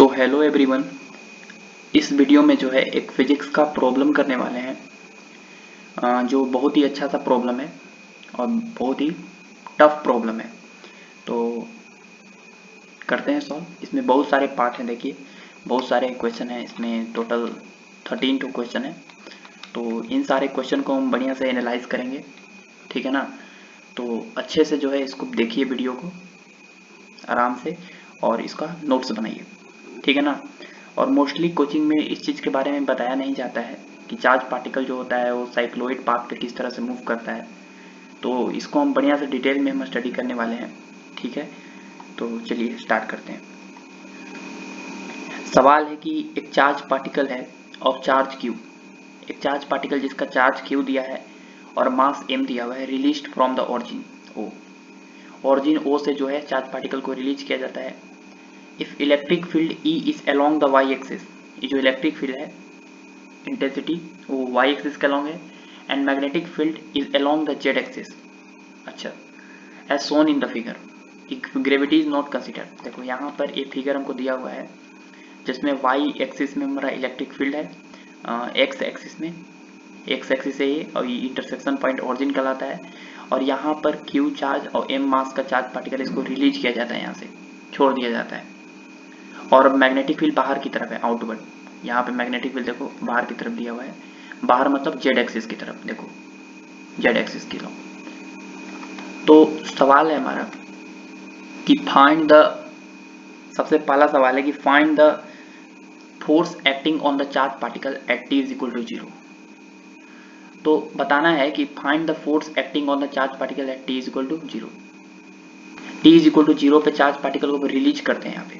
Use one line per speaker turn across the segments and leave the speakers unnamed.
तो hello everyone, इस video में जो है एक फिजिक्स का प्रॉब्लम करने वाले हैं जो बहुत ही अच्छा सा प्रॉब्लम है और बहुत ही टफ प्रॉब्लम है। तो करते हैं सॉल्व। इसमें बहुत सारे पार्ट हैं, देखिए बहुत सारे क्वेश्चन हैं, इसमें टोटल 13 क्वेश्चन है। तो इन सारे क्वेश्चन को हम बढ़िया से एनालाइज करेंगे, ठीक है ना। तो अच्छे से जो है इसको देखिए वीडियो को आराम से और इसका नोट्स बनाइए, ठीक है ना। और मोस्टली कोचिंग में इस चीज़ के बारे में बताया नहीं जाता है कि चार्ज पार्टिकल जो होता है वो साइक्लोइड पाथ पे किस तरह से मूव करता है। तो इसको हम बढ़िया से डिटेल में हम स्टडी करने वाले हैं, ठीक है। तो चलिए स्टार्ट करते हैं। सवाल है कि एक चार्ज पार्टिकल है ऑफ चार्ज क्यू, एक चार्ज पार्टिकल जिसका चार्ज क्यू दिया है और मास एम दिया हुआ है, released from the origin O. Origin O से जो है चार्ज पार्टिकल को रिलीज किया जाता है। If electric field E is along the Y axis, ये जो इलेक्ट्रिक फील्ड है इंटेंसिटी वो y एक्सिस के अलोंग है, and magnetic field is along the z axis. अच्छा, as shown in the figure, gravity is not consider. देखो यहाँ पर एक फिगर हमको दिया हुआ है जिसमें y एक्सिस में हमारा इलेक्ट्रिक फील्ड है, x एक्सिस में, x एक्सिस है ये, और ये इंटरसेक्शन पॉइंट ऑरिजिन कहलाता है। और यहाँ पर q चार्ज और m मास का चार्ज पार्टिकल, इसको रिलीज किया जाता है, यहाँ से छोड़ दिया जाता है। और मैग्नेटिक फील्ड बाहर की तरफ है, आउटवर्ड। यहाँ पे मैग्नेटिक फील्ड देखो बाहर की तरफ दिया हुआ है, बाहर मतलब जेड एक्सिस की तरफ, देखो जेड एक्सिस की तरफ। तो सवाल है हमारा कि फाइंड द, सबसे पहला सवाल है कि find the force acting on the charge particle at t is equal to 0। तो बताना है कि find the force acting on the charge particle at t is equal to 0। t is equal to 0 पे चार्ज पार्टिकल को release करते हैं, यहाँ पे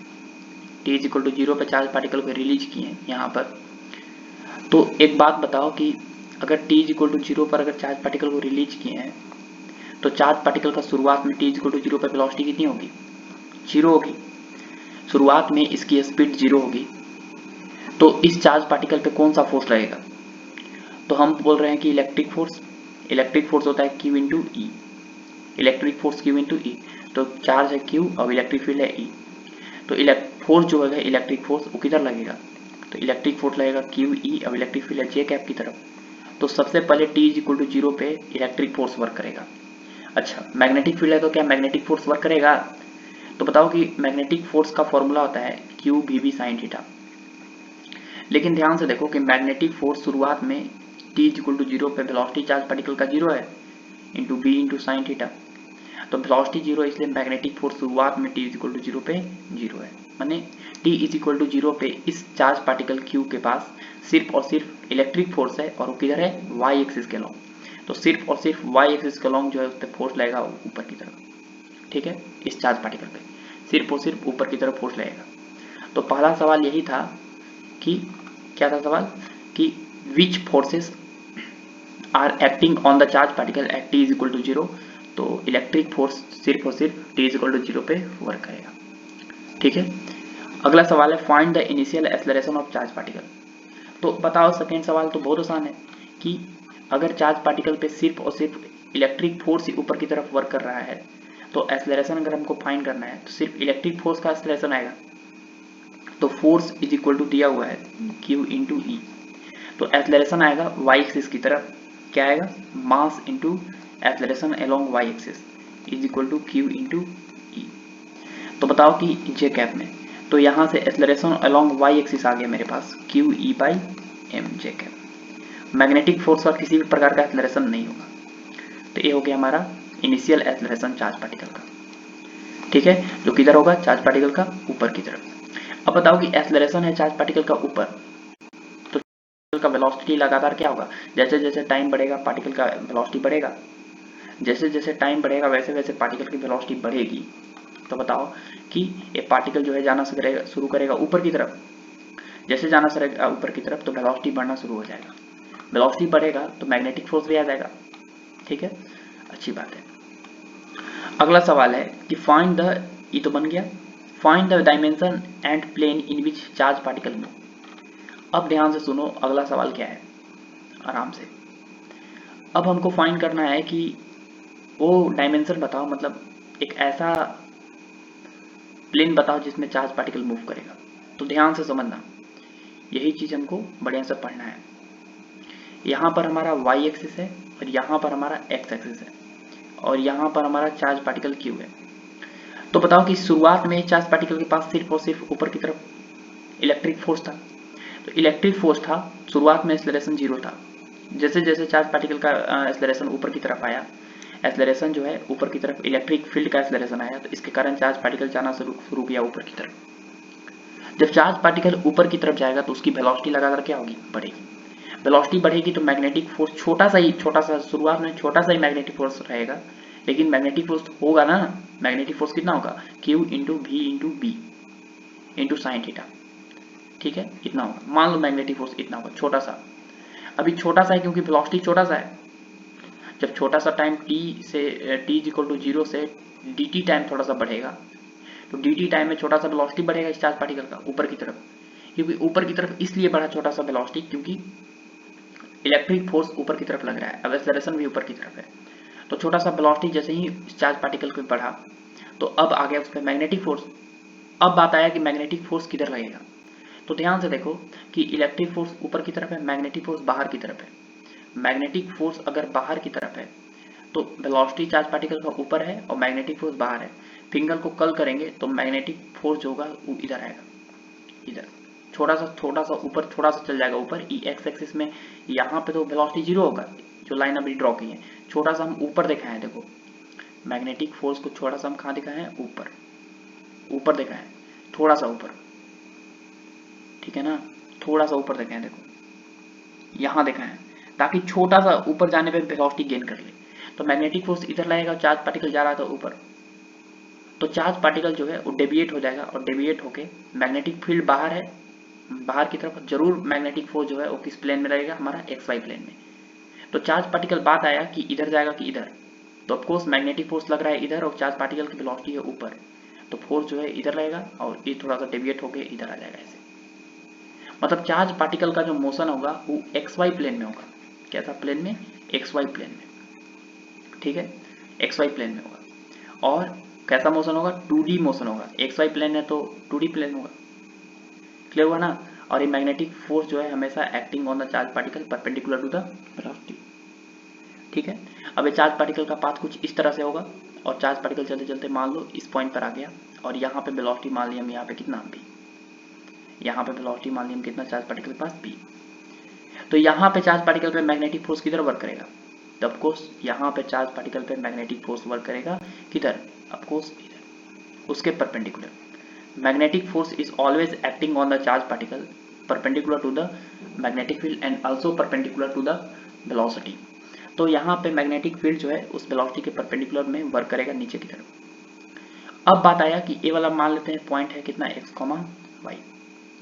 t इज इक्वल टू 0 पे चार्ज पार्टिकल को रिलीज किए हैं यहाँ पर। तो एक बात बताओ कि अगर t इज इक्वल टू 0 पर अगर चार्ज पार्टिकल को रिलीज किए हैं तो चार्ज पार्टिकल का शुरुआत में t इज इक्वल टू 0 पर वेलोसिटी कितनी होगी? 0 होगी। शुरुआत में इसकी स्पीड 0 होगी। तो इस चार्ज पार्टिकल पे कौन सा फोर्स लगेगा? तो हम बोल रहे हैं कि इलेक्ट्रिक फोर्स। इलेक्ट्रिक फोर्स होता है Q इंटू ई, electric force Q into E. तो चार्ज है Q और इलेक्ट्रिक फील्ड है E। तो फोर्स जो है इलेक्ट्रिक फोर्स वो किधर लगेगा? तो इलेक्ट्रिक फोर्स लगेगा QE और इलेक्ट्रिक फील्ड है J कैप की तरफ। तो सबसे पहले t इज इक्वल टू 0 पे इलेक्ट्रिक फोर्स वर्क करेगा। अच्छा, मैग्नेटिक फील्ड है तो क्या मैग्नेटिक फोर्स वर्क करेगा? तो बताओ कि मैग्नेटिक फोर्स का फॉर्मूला होता है Q V B sine theta. लेकिन ध्यान से देखो कि मैग्नेटिक फोर्स शुरुआत में t इज इक्वल टू 0 पे वेलोसिटी चार्ज पार्टिकल का 0 है, into B into sine theta. तो वेलोसिटी 0 इसलिए मैग्नेटिक फोर्स शुरुआत में t इज इक्वल टू 0 पे 0 है, माने t इज इक्वल टू 0 पे इस चार्ज पार्टिकल q के पास सिर्फ और सिर्फ इलेक्ट्रिक फोर्स है, और वो किधर है? y एक्सिस के लॉन्ग। तो सिर्फ और सिर्फ y एक्सिस के लॉन्ग जो है उस पर फोर्स लगेगा ऊपर की तरफ, ठीक है। इस चार्ज पार्टिकल पे सिर्फ और सिर्फ ऊपर की तरफ फोर्स लगेगा। तो पहला सवाल यही था कि क्या था सवाल कि which forces are acting on the charge particle at t is equal to 0। तो इलेक्ट्रिक फोर्स सिर्फ और सिर्फ t इज इक्वल टू 0 पे वर्क करेगा, ठीक है। अगला सवाल है find the initial acceleration of charge particle. तो बताओ, सेकेंड सवाल तो बहुत आसान है कि अगर चार्ज पार्टिकल पे सिर्फ और सिर्फ इलेक्ट्रिक फोर्स ही ऊपर की तरफ वर्क कर रहा है तो एक्सेलरेशन अगर हमको फाइंड करना है तो सिर्फ इलेक्ट्रिक फोर्स का एक्सेलरेशन आएगा। तो फोर्स इज इक्वल टू दिया हुआ है Q इंटू ई। तो एक्सेलरेशन आएगा y एक्सिस की तरफ, क्या आएगा? Mass into acceleration along y axis is equal to Q into E. तो बताओ कि j कैप में, तो यहाँ से एक्सेलरेशन अलोंग y एक्सिस आ गया मेरे पास Q E by M J cap. Magnetic force का किसी भी प्रकार का एक्सेलरेशन नहीं होगा। तो ये हो गया हमारा इनिशियल एक्सेलरेशन चार्ज पार्टिकल का, ठीक है, जो किधर होगा? चार्ज पार्टिकल का ऊपर की तरफ। अब बताओ कि एक्सेलरेशन है चार्ज पार्टिकल का ऊपर, तो का वेलोसिटी लगातार क्या होगा? जैसे जैसे टाइम बढ़ेगा पार्टिकल का वेलोसिटी बढ़ेगा, जैसे जैसे टाइम बढ़ेगा वैसे वैसे पार्टिकल की वेलोसिटी बढ़ेगी। तो बताओ कि ये पार्टिकल जो है जाना शुरू करेगा ऊपर की तरफ। जैसे जाना शुरू ऊपर की तरफ तो वेलोसिटी बढ़ना शुरू हो जाएगा। वेलोसिटी बढ़ेगा तो मैग्नेटिक फोर्स भी आ जाएगा, ठीक है, अच्छी बात है। अगला सवाल है कि फाइंड द, ये तो बन गया, find the dimension and plane in which charge particle move. अब ध्यान से सुनो, अगला सवाल क्या है, आराम से। अब हमको फाइंड करना है कि वो डायमेंशन बताओ, मतलब एक ऐसा प्लेन बताओ जिसमें चार्ज पार्टिकल मूव करेगा। तो ध्यान से समझना, यही चीज हमको बढ़िया से पढ़ना है। यहाँ पर हमारा y एक्सिस है और यहाँ पर हमारा x एक्सिस है और यहाँ पर हमारा चार्ज पार्टिकल q है। तो बताओ कि शुरुआत में चार्ज पार्टिकल के पास सिर्फ और सिर्फ ऊपर की तरफ इलेक्ट्रिक फोर्स था। तो इलेक्ट्रिक फोर्स था, शुरुआत में एक्सेलरेशन 0 था। जैसे जैसे चार्ज पार्टिकल का एक्सेलरेशन ऊपर की तरफ आया, एक्सेलरेशन जो है ऊपर की तरफ, इलेक्ट्रिक फील्ड का एक्सेलरेशन आया, तो इसके कारण चार्ज पार्टिकल जाना शुरू किया ऊपर की तरफ। जब चार्ज पार्टिकल ऊपर की तरफ जाएगा तो उसकी वेलोसिटी लगातार क्या होगी, बढ़ेगी। वेलोसिटी बढ़ेगी तो मैग्नेटिक फोर्स छोटा सा शुरुआत में छोटा सा ही मैग्नेटिक फोर्स रहेगा, लेकिन मैग्नेटिक फोर्स होगा ना, मैग्नेटिक फोर्स कितना होगा, Q into V into B into sine theta, ठीक है, इतना होगा। मान लो मैग्नेटिक फोर्स इतना होगा, छोटा सा। अभी छोटा सा है क्योंकि वेलोसिटी छोटा सा है। जब छोटा सा time t is equal to 0 से dt टाइम थोड़ा सा बढ़ेगा, तो dt टाइम में छोटा सा वेलोसिटी बढ़ेगा इस चार्ज पार्टिकल का ऊपर की तरफ। क्योंकि ऊपर की तरफ इसलिए बढ़ा छोटा सा वेलोसिटी क्योंकि इलेक्ट्रिक फोर्स ऊपर की तरफ लग रहा है, अब एक्सेलरेशन भी ऊपर की तरफ है। तो छोटा सा वेलोसिटी जैसे ही चार्ज पार्टिकल को बढ़ा तो अब आ गया उस पर मैग्नेटिक फोर्स। अब बात आया कि मैग्नेटिक फोर्स किधर लगेगा। तो ध्यान से देखो कि इलेक्ट्रिक फोर्स ऊपर की तरफ है, मैग्नेटिक फोर्स बाहर की तरफ है। मैग्नेटिक फोर्स अगर बाहर की तरफ है तो वेलोसिटी चार्ज पार्टिकल का ऊपर है और मैग्नेटिक फोर्स बाहर है। फिंगर को कर्ल करेंगे तो मैग्नेटिक फोर्स जो होगा वो इधर आएगा, इधर थोड़ा सा ऊपर, थोड़ा सा चल जाएगा ऊपर एक्स एक्सिस में। यहाँ पे तो वेलोसिटी 0 होगा, जो लाइन अभी ड्रॉ की है। छोटा सा हम ऊपर दिखाए हैं, देखो मैग्नेटिक फोर्स को छोटा सा हम कहाँ दिखाए हैं, ऊपर, ऊपर दिखाए हैं, थोड़ा सा ऊपर, ठीक है ना, थोड़ा सा ऊपर दिखाए हैं, देखो यहाँ दिखाए हैं, ताकि छोटा सा ऊपर जाने पे वेलोसिटी गेन कर ले। तो मैग्नेटिक फोर्स इधर लगेगा, चार्ज पार्टिकल जा रहा था ऊपर, तो चार्ज पार्टिकल जो है वो डेविएट हो जाएगा और डेविएट होके मैग्नेटिक फील्ड बाहर है, बाहर की तरफ जरूर मैग्नेटिक फोर्स जो है वो किस प्लेन में रहेगा, हमारा XY प्लेन में। तो चार्ज पार्टिकल बात आया कि इधर जाएगा कि इधर, तो ऑफकोर्स मैग्नेटिक फोर्स लग रहा है इधर और चार्ज पार्टिकल की वेलोसिटी है ऊपर, तो फोर्स जो है इधर रहेगा और ये थोड़ा सा डेविएट होके इधर आ जाएगा ऐसे। मतलब चार्ज पार्टिकल का जो मोशन होगा वो XY प्लेन में होगा। कैसा प्लेन में, XY प्लेन में, ठीक है, XY प्लेन में होगा। और कैसा मोशन होगा, 2D मोशन होगा। XY प्लेन है तो 2D प्लेन होगा, क्लियर हुआ ना। और ये मैग्नेटिक फोर्स जो है हमेशा acting on the charge particle perpendicular to the velocity, ठीक है। अब ये चार्ज पार्टिकल का पाथ कुछ इस तरह से होगा और चार्ज पार्टिकल चलते चलते मान लो इस पॉइंट पर आ गया और यहाँ पे वेलोसिटी मान ली हम यहाँ पे कितना भी, यहाँ पे वेलोसिटी मान ली हम कितना चार्ज पार्टिकल के पास भी। तो यहाँ पे चार्ज पार्टिकल पे मैग्नेटिक फोर्स किधर वर्क करेगा, तो ऑफकोर्स यहाँ पे चार्ज पार्टिकल पे मैग्नेटिक फोर्स वर्क करेगा किधर, ऑफकोर्स इधर, उसके perpendicular. Magnetic force is always acting on the charge particle perpendicular to the magnetic field and also perpendicular to the velocity. तो यहाँ पे मैग्नेटिक फील्ड जो है उस वेलोसिटी के परपेंडिकुलर में वर्क करेगा नीचे की तरफ। अब बात आया कि ये वाला मान लेते हैं पॉइंट है कितना, x, y।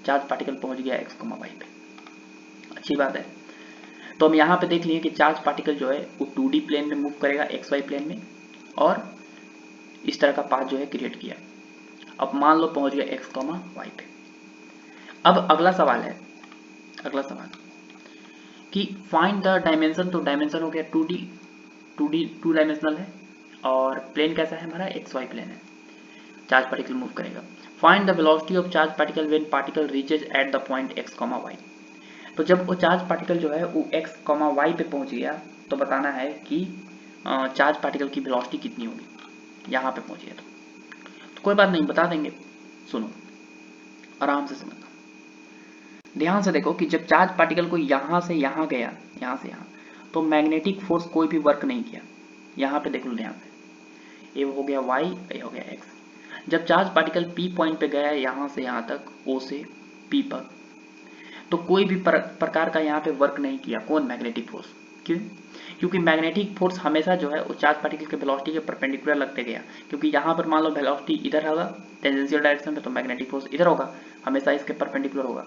चार्ज पार्टिकल पहुंच गया x, y पे, अच्छी बात है। तो हम यहाँ पे देख लिए कि चार्ज पार्टिकल जो है वो 2D प्लेन में मूव करेगा, XY प्लेन में, और इस तरह का पाथ जो है क्रिएट किया। अब मान लो पहुंच गया x, y पे। अब अगला सवाल है, अगला सवाल कि फाइंड द डायमेंशन। तो डायमेंशन हो गया 2D, 2 डायमेंशनल है और प्लेन कैसा है हमारा, XY प्लेन है, चार्ज पार्टिकल मूव करेगा। Find the velocity of charge particle when particle reaches at the point x, y। तो जब वो चार्ज पार्टिकल जो है वो x, y पे पहुंच गया तो बताना है कि चार्ज पार्टिकल की वेलोसिटी कितनी होगी, यहाँ पे पहुंच गया तो कोई बात नहीं, बता देंगे। सुनो आराम से समझना, ध्यान से देखो कि जब चार्ज पार्टिकल को यहाँ से यहाँ गया, यहाँ से यहाँ, तो मैग्नेटिक फोर्स कोई भी वर्क नहीं किया। यहाँ पे देख लो ध्यान से, ये हो गया y, ये हो गया x। जब चार्ज पार्टिकल P पॉइंट पे गया यहाँ से यहाँ तक, O से P पर, तो कोई भी प्रकार का यहाँ पे वर्क नहीं किया। कौन, मैग्नेटिक फोर्स। क्यों, क्योंकि मैग्नेटिक फोर्स हमेशा जो है वो चार्ज पार्टिकल के वेलोसिटी के परपेंडिकुलर लगते गया। क्योंकि यहाँ पर मान लो वेलोसिटी इधर होगा टेंजेंशियल डायरेक्शन में, तो मैग्नेटिक फोर्स इधर होगा, हमेशा इसके परपेंडिकुलर होगा।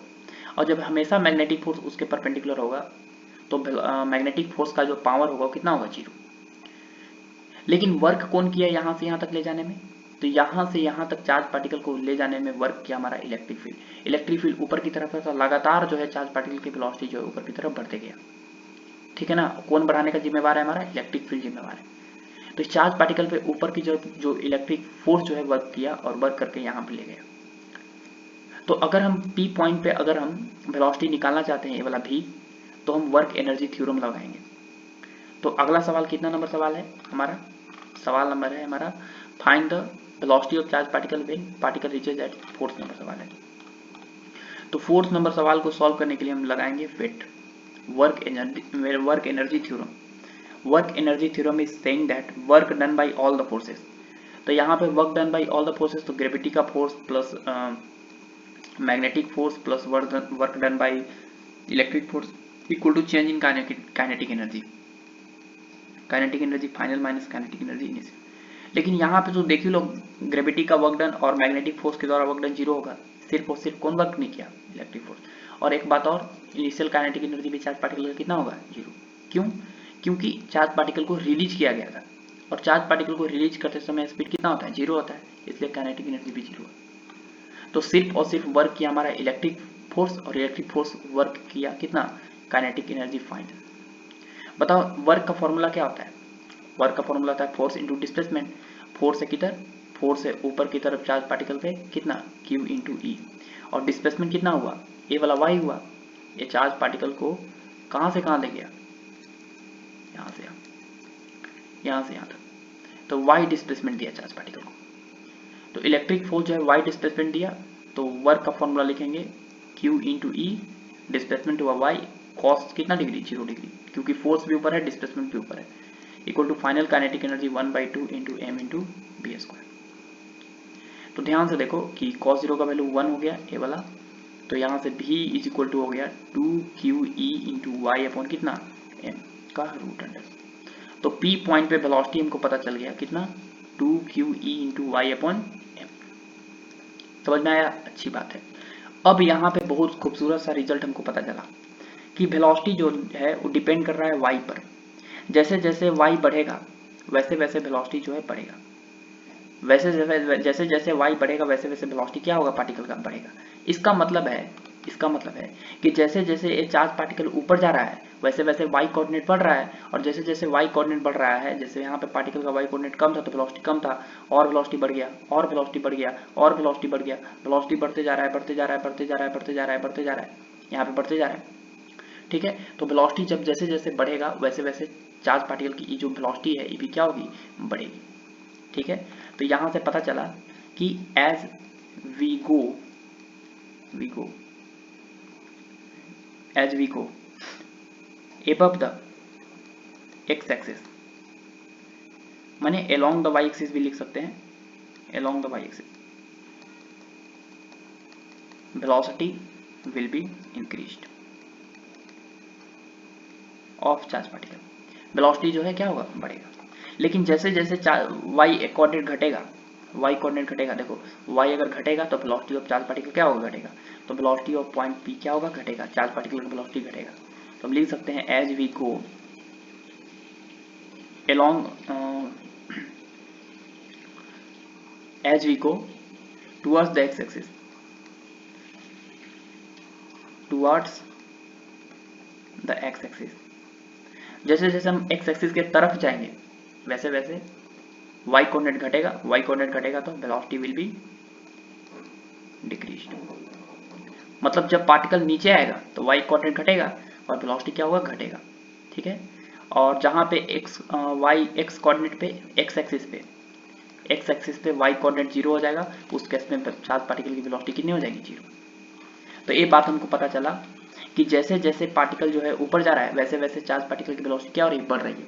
और जब हमेशा मैग्नेटिक फोर्स उसके परपेंडिकुलर होगा तो मैग्नेटिक फोर्स का जो पावर होगा कितना होगा, 0। लेकिन वर्क कौन किया यहाँ से यहाँ तक ले जाने में, तो यहाँ से यहाँ तक चार्ज पार्टिकल को ले जाने में वर्क किया हमारा इलेक्ट्रिक फील्ड। इलेक्ट्रिक फील्ड ऊपर की तरफ है तो लगातार जो है चार्ज पार्टिकल की वेलोसिटी जो है ऊपर की तरफ बढ़ते गया, ठीक है ना। कौन बढ़ाने का जिम्मेवार है, हमारा इलेक्ट्रिक फील्ड जिम्मेवार है। तो इस चार्ज पार्टिकल पे ऊपर की जो इलेक्ट्रिक फोर्स जो है वर्क किया और वर्क करके यहाँ पे ले गया। तो अगर हम P पॉइंट पे अगर हम वेलोसिटी निकालना चाहते हैं, ये वाला V, तो हम वर्क एनर्जी थ्योरम लगाएंगे। तो अगला सवाल कितना नंबर सवाल है हमारा? सवाल नंबर है हमारा find the velocity of charge particle when particle reaches at, fourth number सवाल है। तो फोर्थ नंबर सवाल को सॉल्व करने के लिए हम लगाएंगे fit work energy theorem. Work energy theorem is saying that work done by all the forces. तो यहाँ पे work done by all the forces, तो ग्रेविटी का force plus magnetic force plus work done by electric force equal to change in kinetic energy. Kinetic energy final minus kinetic energy initial. लेकिन यहाँ पे तो देखिए लोग, ग्रेविटी का work done और मैग्नेटिक फोर्स के द्वारा वर्क डन जीरो होगा, सिर्फ और सिर्फ कौन वर्क नहीं किया? Electric force. और एक बात और, इनिशियल काइनेटिक एनर्जी भी चार्ज पार्टिकल का कितना होगा? जीरो। क्यों? क्योंकि चार्ज पार्टिकल को रिलीज किया गया था, और चार्ज पार्टिकल को रिलीज करते समय स्पीड कितना होता है? जीरो होता है, इसलिए काइनेटिक एनर्जी भी जीरो है। तो सिर्फ और सिर्फ वर्क किया हमारा इलेक्ट्रिक फोर्स, और इलेक्ट्रिक फोर्स वर्क किया कितना? Kinetic energy find. बताओ वर्क का फॉर्मूला क्या होता है? वर्क का फॉर्मूला होता है फोर्स इंटू डिस्प्लेसमेंट। फोर्स से किधर? फोर्स से ऊपर की तरफ चार्ज पार्टिकल पे कितना? Q इंटू ई। और डिस्प्लेसमेंट कितना हुआ? ये वाला y हुआ। ये चार्ज पार्टिकल को कहाँ से कहाँ ले गया? यहाँ से यहाँ, यहाँ से यहाँ तक। तो y डिस्प्लेसमेंट दिया चार्ज पार्टिकल को। तो इलेक्ट्रिक फोर्स जो है y डिस्प्लेसमेंट दिया, तो वर्क का फॉर्मूला लिखेंगे Q इंटू ई, डिस्प्लेसमेंट हुआ y, कॉस कितना डिग्री? 0 डिग्री, क्योंकि फोर्स भी ऊपर है, डिस्प्लेसमेंट भी ऊपर है, equal to final kinetic energy 1/2 into M into B square. तो ध्यान से देखो कि cos 0 का वैल्यू 1 हो गया ये वाला, तो यहाँ से v इज इक्वल टू हो गया 2QE इंटू वाई अपॉन कितना? m का रूट अंडर। तो P पॉइंट पे वेलोसिटी हमको पता चल गया कितना? 2QE into Y upon m। समझ में आया? अच्छी बात है। अब यहाँ पे बहुत खूबसूरत सा रिजल्ट हमको पता चला कि वेलोसिटी जो है वो डिपेंड कर रहा है y पर। जैसे जैसे y बढ़ेगा वैसे वैसे वेलोसिटी जो है बढ़ेगा, जैसे जैसे y बढ़ेगा वैसे वैसे वेलोसिटी क्या होगा? पार्टिकल का बढ़ेगा। इसका मतलब है कि जैसे जैसे ये चार्ज पार्टिकल ऊपर जा रहा है वैसे वैसे y कोऑर्डिनेट बढ़ रहा है, और जैसे जैसे y कोऑर्डिनेट बढ़ रहा है, जैसे यहाँ पे पार्टिकल का y कोऑर्डिनेट कम था तो वेलोसिटी कम था, और वेलोसिटी बढ़ गया, और वेलोसिटी बढ़ गया, और वेलोसिटी बढ़ गया, वेलोसिटी बढ़ते जा रहा है, बढ़ते जा रहा है, बढ़ते जा रहा है, बढ़ते जा रहा है, बढ़ते जा रहा है, यहाँ पे बढ़ते जा रहा है। ठीक है, तो वेलोसिटी जब जैसे जैसे बढ़ेगा वैसे वैसे चार्ज पार्टिकल की जो वेलोसिटी है ये भी क्या होगी? बढ़ेगी। ठीक है, तो यहाँ से पता चला कि as we go above the x axis, माने along the y एक्सिस भी लिख सकते हैं, along the y axis velocity will be increased of charge particle। Velocity जो है क्या होगा? बढ़ेगा। लेकिन जैसे जैसे y कोऑर्डिनेट घटेगा, देखो y अगर घटेगा तो वेलोसिटी ऑफ चार्ज पार्टिकल क्या होगा? घटेगा। तो वेलोसिटी ऑफ पॉइंट P क्या होगा? घटेगा, चार्ज पार्टिकल की वेलोसिटी घटेगा। तो हम लिख सकते हैं as we go along as we go towards the x axis, जैसे जैसे हम x एक्सिस के तरफ जाएंगे वैसे वैसे y कोऑर्डिनेट घटेगा, तो वेलोसिटी विल बी डिक्रीज्ड। मतलब जब पार्टिकल नीचे आएगा तो y कोऑर्डिनेट घटेगा और वेलोसिटी क्या होगा? घटेगा। ठीक है, और जहां पे x कोऑर्डिनेट पे x एक्सिस पे y कोऑर्डिनेट 0 हो जाएगा, उस केस में चार्ज पार्टिकल की वेलोसिटी कितनी हो जाएगी? 0। तो ये बात हमको पता चला कि जैसे जैसे पार्टिकल जो है ऊपर जा रहा है वैसे वैसे चार्ज पार्टिकल की वेलोसिटी क्या हो रही है? बढ़ रही है।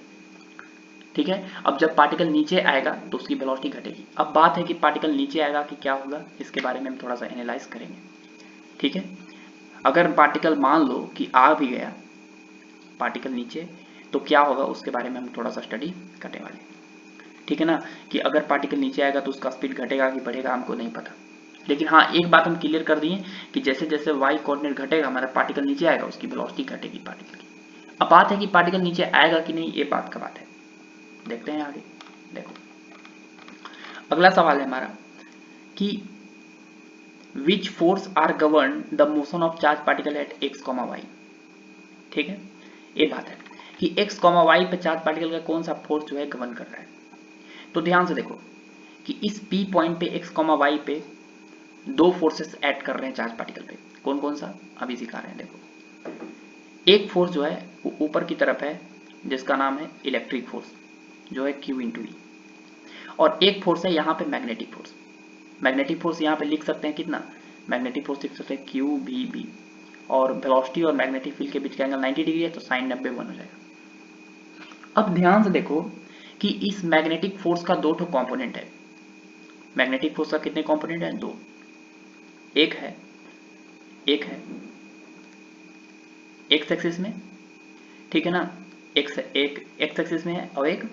ठीक है, अब जब पार्टिकल नीचे आएगा तो उसकी वेलोसिटी घटेगी। अब बात है कि पार्टिकल नीचे आएगा कि क्या होगा, इसके बारे में हम थोड़ा सा एनालाइज करेंगे। ठीक है, अगर पार्टिकल मान लो कि आ भी गया पार्टिकल नीचे, तो क्या होगा उसके बारे में हम थोड़ा सा स्टडी करने वाले हैं। ठीक है ना, कि अगर पार्टिकल नीचे आएगा तो उसका स्पीड घटेगा कि बढ़ेगा हमको नहीं पता, लेकिन हाँ एक बात हम क्लियर कर दिए कि जैसे जैसे y कोऑर्डिनेट घटेगा हमारा पार्टिकल नीचे आएगा उसकी वेलोसिटी घटेगी पार्टिकल की। अब बात है कि पार्टिकल नीचे आएगा कि नहीं, ये बात का बात है। देखते हैं आगे। देखो अगला सवाल है हमारा कि which force are govern the motion of charge particle at x, y। ठीक है, ये बात है कि x, y पे चार्ज पार्टिकल का कौन सा फोर्स जो है गवर्न कर रहा है। तो ध्यान से देखो कि इस P पॉइंट पे x, y पे दो फोर्सेस ऐड कर रहे हैं चार्ज पार्टिकल पे। कौन कौन सा, अभी सिखा रहे हैं। देखो, एक फोर्स जो है वो ऊपर की तरफ है जिसका नाम है इलेक्ट्रिक फोर्स, जो है Q इंटू ई, और एक फोर्स है यहाँ पे मैग्नेटिक फोर्स। मैग्नेटिक फोर्स यहाँ पे लिख सकते हैं कितना, मैग्नेटिक फोर्स लिख सकते हैं क्यू भी बी, और वेलोसिटी और मैग्नेटिक फील्ड के बीच का एंगल 90 डिग्री है, तो साइन 90 1 हो जाएगा। अब ध्यान से देखो कि इस मैग्नेटिक फोर्स का दो ठो कंपोनेंट है। मैग्नेटिक फोर्स का कितने कंपोनेंट है, दो। एक है एक्स एक्सिस में, ठीक है ना, एक एक्स एक्सिस में है, और एक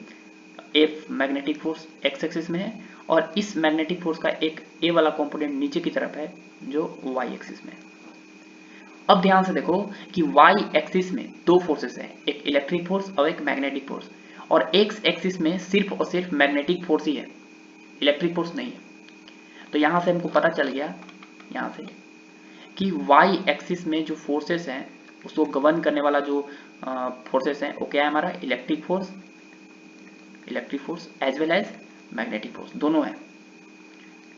F magnetic force x axis में है, और इस मैग्नेटिक फोर्स का एक ए वाला कंपोनेंट नीचे की तरफ है जो वाई एक्सिस में है। अब ध्यान से देखो कि वाई एक्सिस में दो फोर्सेस हैं, एक इलेक्ट्रिक फोर्स और एक मैग्नेटिक फोर्स, और एक्स एक्सिस में सिर्फ और सिर्फ मैग्नेटिक फोर्स ही है, इलेक्ट्रिक फोर्स नहीं है। तो यहां से हमको पता चल गया यहां से कि वाई एक्सिस में जो फोर्सेस हैं उसको गवर्न करने वाला जो फोर्सेस हैं वो क्या है, हमारा electric force as well as magnetic force, दोनों है।